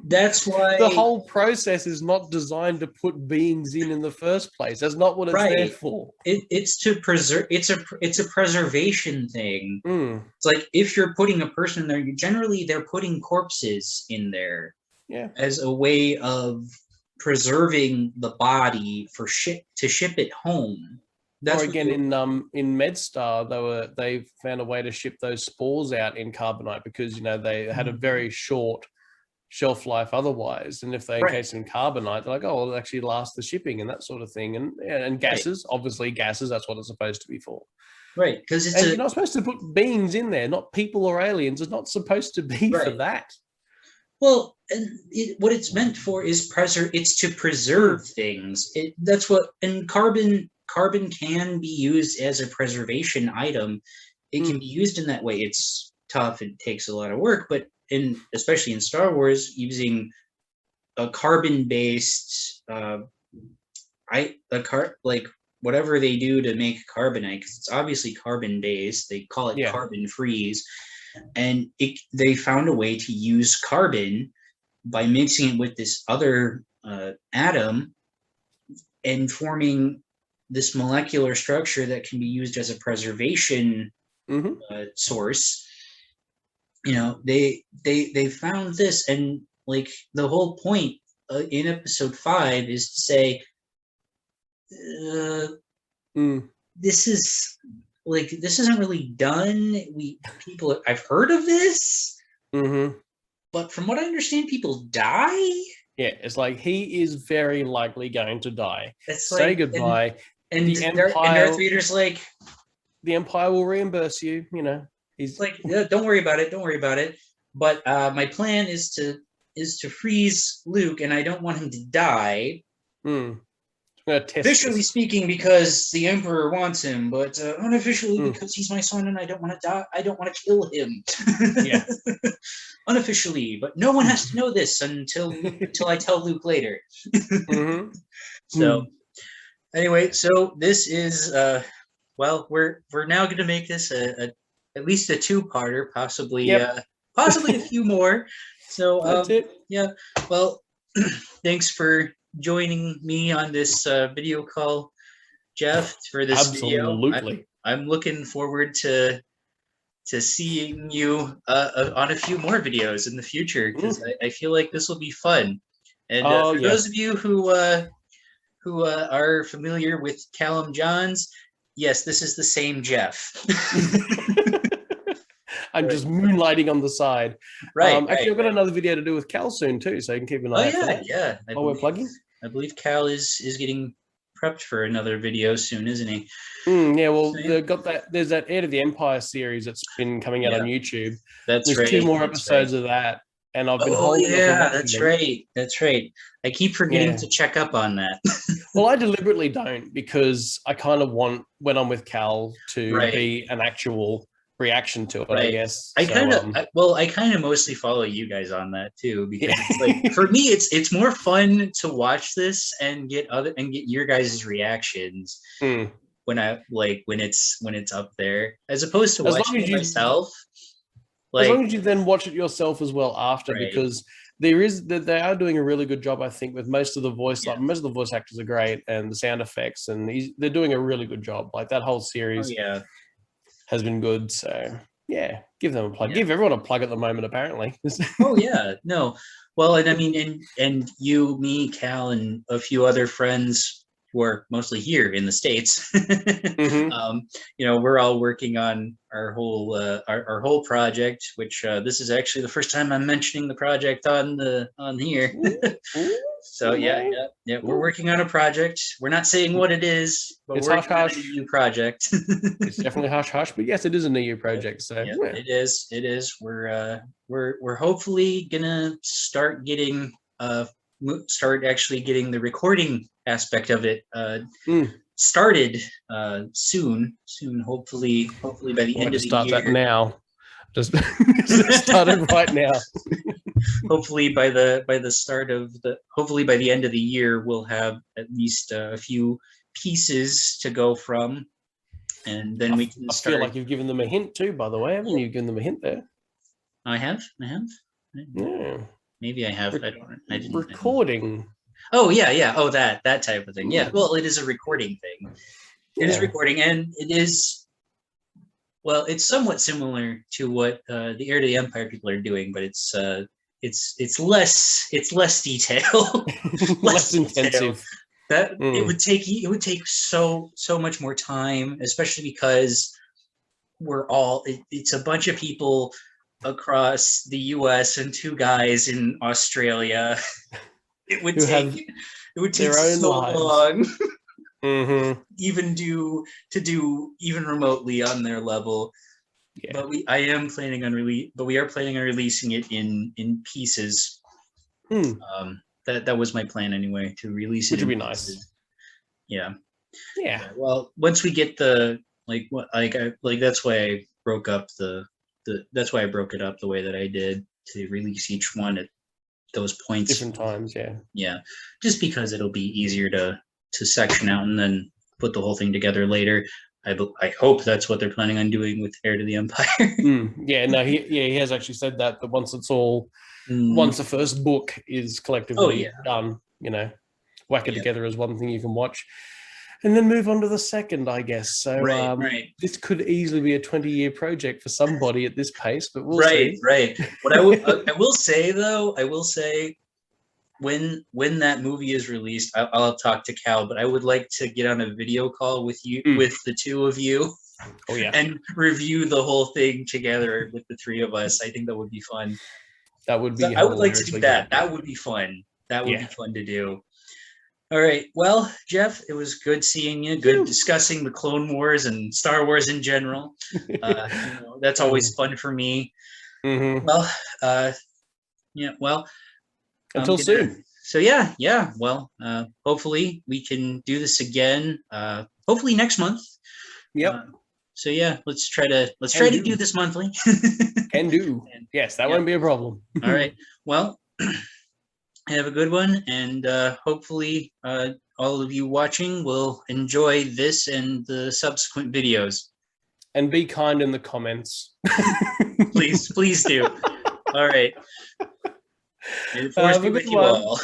That's why the whole process is not designed to put beings in the first place. That's not what it's there for. It's to preserve. It's a preservation thing. It's like if you're putting a person there, generally they're putting corpses in there, as a way of preserving the body for to ship it home. Or again, in MedStar, they found a way to ship those spores out in carbonite because they had a very short shelf life otherwise, and if they encase in carbonite, they're like, oh, it'll actually last the shipping and that sort of thing, and gases, obviously gases, that's what it's supposed to be for, because you're not supposed to put beings in there, not people or aliens. It's not supposed to be for that. Well, and what it's meant for is it's to preserve things. That's what, and carbon can be used as a preservation item. It can be used in that way. It's tough, it takes a lot of work, but especially in Star Wars, using a carbon-based, like whatever they do to make carbonite, because it's obviously carbon-based. They call it carbon freeze, and they found a way to use carbon by mixing it with this other atom and forming this molecular structure that can be used as a preservation source. They found this, and like the whole point in episode 5 is to say this isn't really done. I've heard of this, but from what I understand, people die. It's like he is very likely going to die. Say goodbye, and the Empire, and Darth Vader's like, the Empire will reimburse you. He's like, don't worry about it. But my plan is to freeze Luke, and I don't want him to die. Officially speaking, because the Emperor wants him, but unofficially because he's my son, and I don't want to die. I don't want to kill him. Unofficially, but no one has to know this until I tell Luke later. So, anyway, so this is we're now going to make this at least a 2-parter, possibly a few more. So that's it. Yeah. Well, thanks for joining me on this video call, Jeff, for this video. I'm looking forward to seeing you on a few more videos in the future, because I feel like this will be fun. And for those of you who are familiar with Callum Johns, yes, this is the same Jeff. I'm just moonlighting on the side. Actually, I've got another video to do with Cal soon too, so you can keep an eye out for that. Yeah. We're plugging. I believe Cal is getting prepped for another video soon, isn't he? They've got that. There's that Heir to the Empire series that's been coming out on YouTube. There's 2 more episodes of that, and I've been holding. That's right. I keep forgetting to check up on that. Well, I deliberately don't, because I kind of want, when I'm with Cal, to be an actual reaction to it. I guess I kind of mostly follow you guys on that too, because like for me it's more fun to watch this and get your guys' reactions when it's up there, as opposed to watching it myself. As long as you then watch it yourself as well after, because they are doing a really good job, I think, with most of the voice. Like most of the voice actors are great, and the sound effects, and they're doing a really good job. Like that whole series has been good. So yeah, give them a plug. Give everyone a plug at the moment, apparently. No. Well, and I mean, and you, me, Cal, and a few other friends who are mostly here in the States, we're all working on our whole project, which this is actually the first time I'm mentioning the project on here. So we're working on a project. We're not saying what it is, but we're working on a new project. It's definitely hush hush, but yes, it is a new project. So it is. We're hopefully gonna start actually getting the recording aspect of it started soon. Hopefully by the end of the year. Start that now. Just started right now. Hopefully by the end of the year, we'll have at least a few pieces to go from, and then we can start. I feel like you've given them a hint too, by the way, haven't you? Given them a hint there. I have. Yeah. Maybe I have. I didn't. Recording. Oh yeah. Oh, that type of thing. Yeah. Well, it is a recording thing. It is recording, and it is. Well, it's somewhat similar to what the Heir to the Empire people are doing, but it's less detail, less intensive. It would take so much more time, especially because it's a bunch of people across the U.S. and 2 guys in Australia. It would take so long. Even do even remotely on their level. But we are planning on releasing it in pieces. That was my plan anyway, to release it. Which would be nice. Yeah. Well, once we get that's why I broke it up the way that I did, to release each one at those points, different times. Just because it'll be easier to section out and then put the whole thing together later. I hope that's what they're planning on doing with Heir to the Empire. He has actually said that once it's all once the first book is collectively done, whack it together as one thing you can watch, and then move on to the second, I guess. So this could easily be a 20-year project for somebody at this pace, but we'll see. What I will say though, when that movie is released, I'll talk to Cal, but I would like to get on a video call with you, with the 2 of you, and review the whole thing together with the 3 of us. I think that would be fun. That would be. I would like to do that. That would be fun. That would be fun to do. All right. Well, Jeff, it was good seeing you. Good discussing the Clone Wars and Star Wars in general. That's always fun for me. Well, until soon. So well, hopefully we can do this again. Hopefully next month. So let's try to do this monthly. Can do. Yes, that won't be a problem. All right. Well, have a good one, and hopefully all of you watching will enjoy this and the subsequent videos. And be kind in the comments. Please do. All right. May the Force be with you all.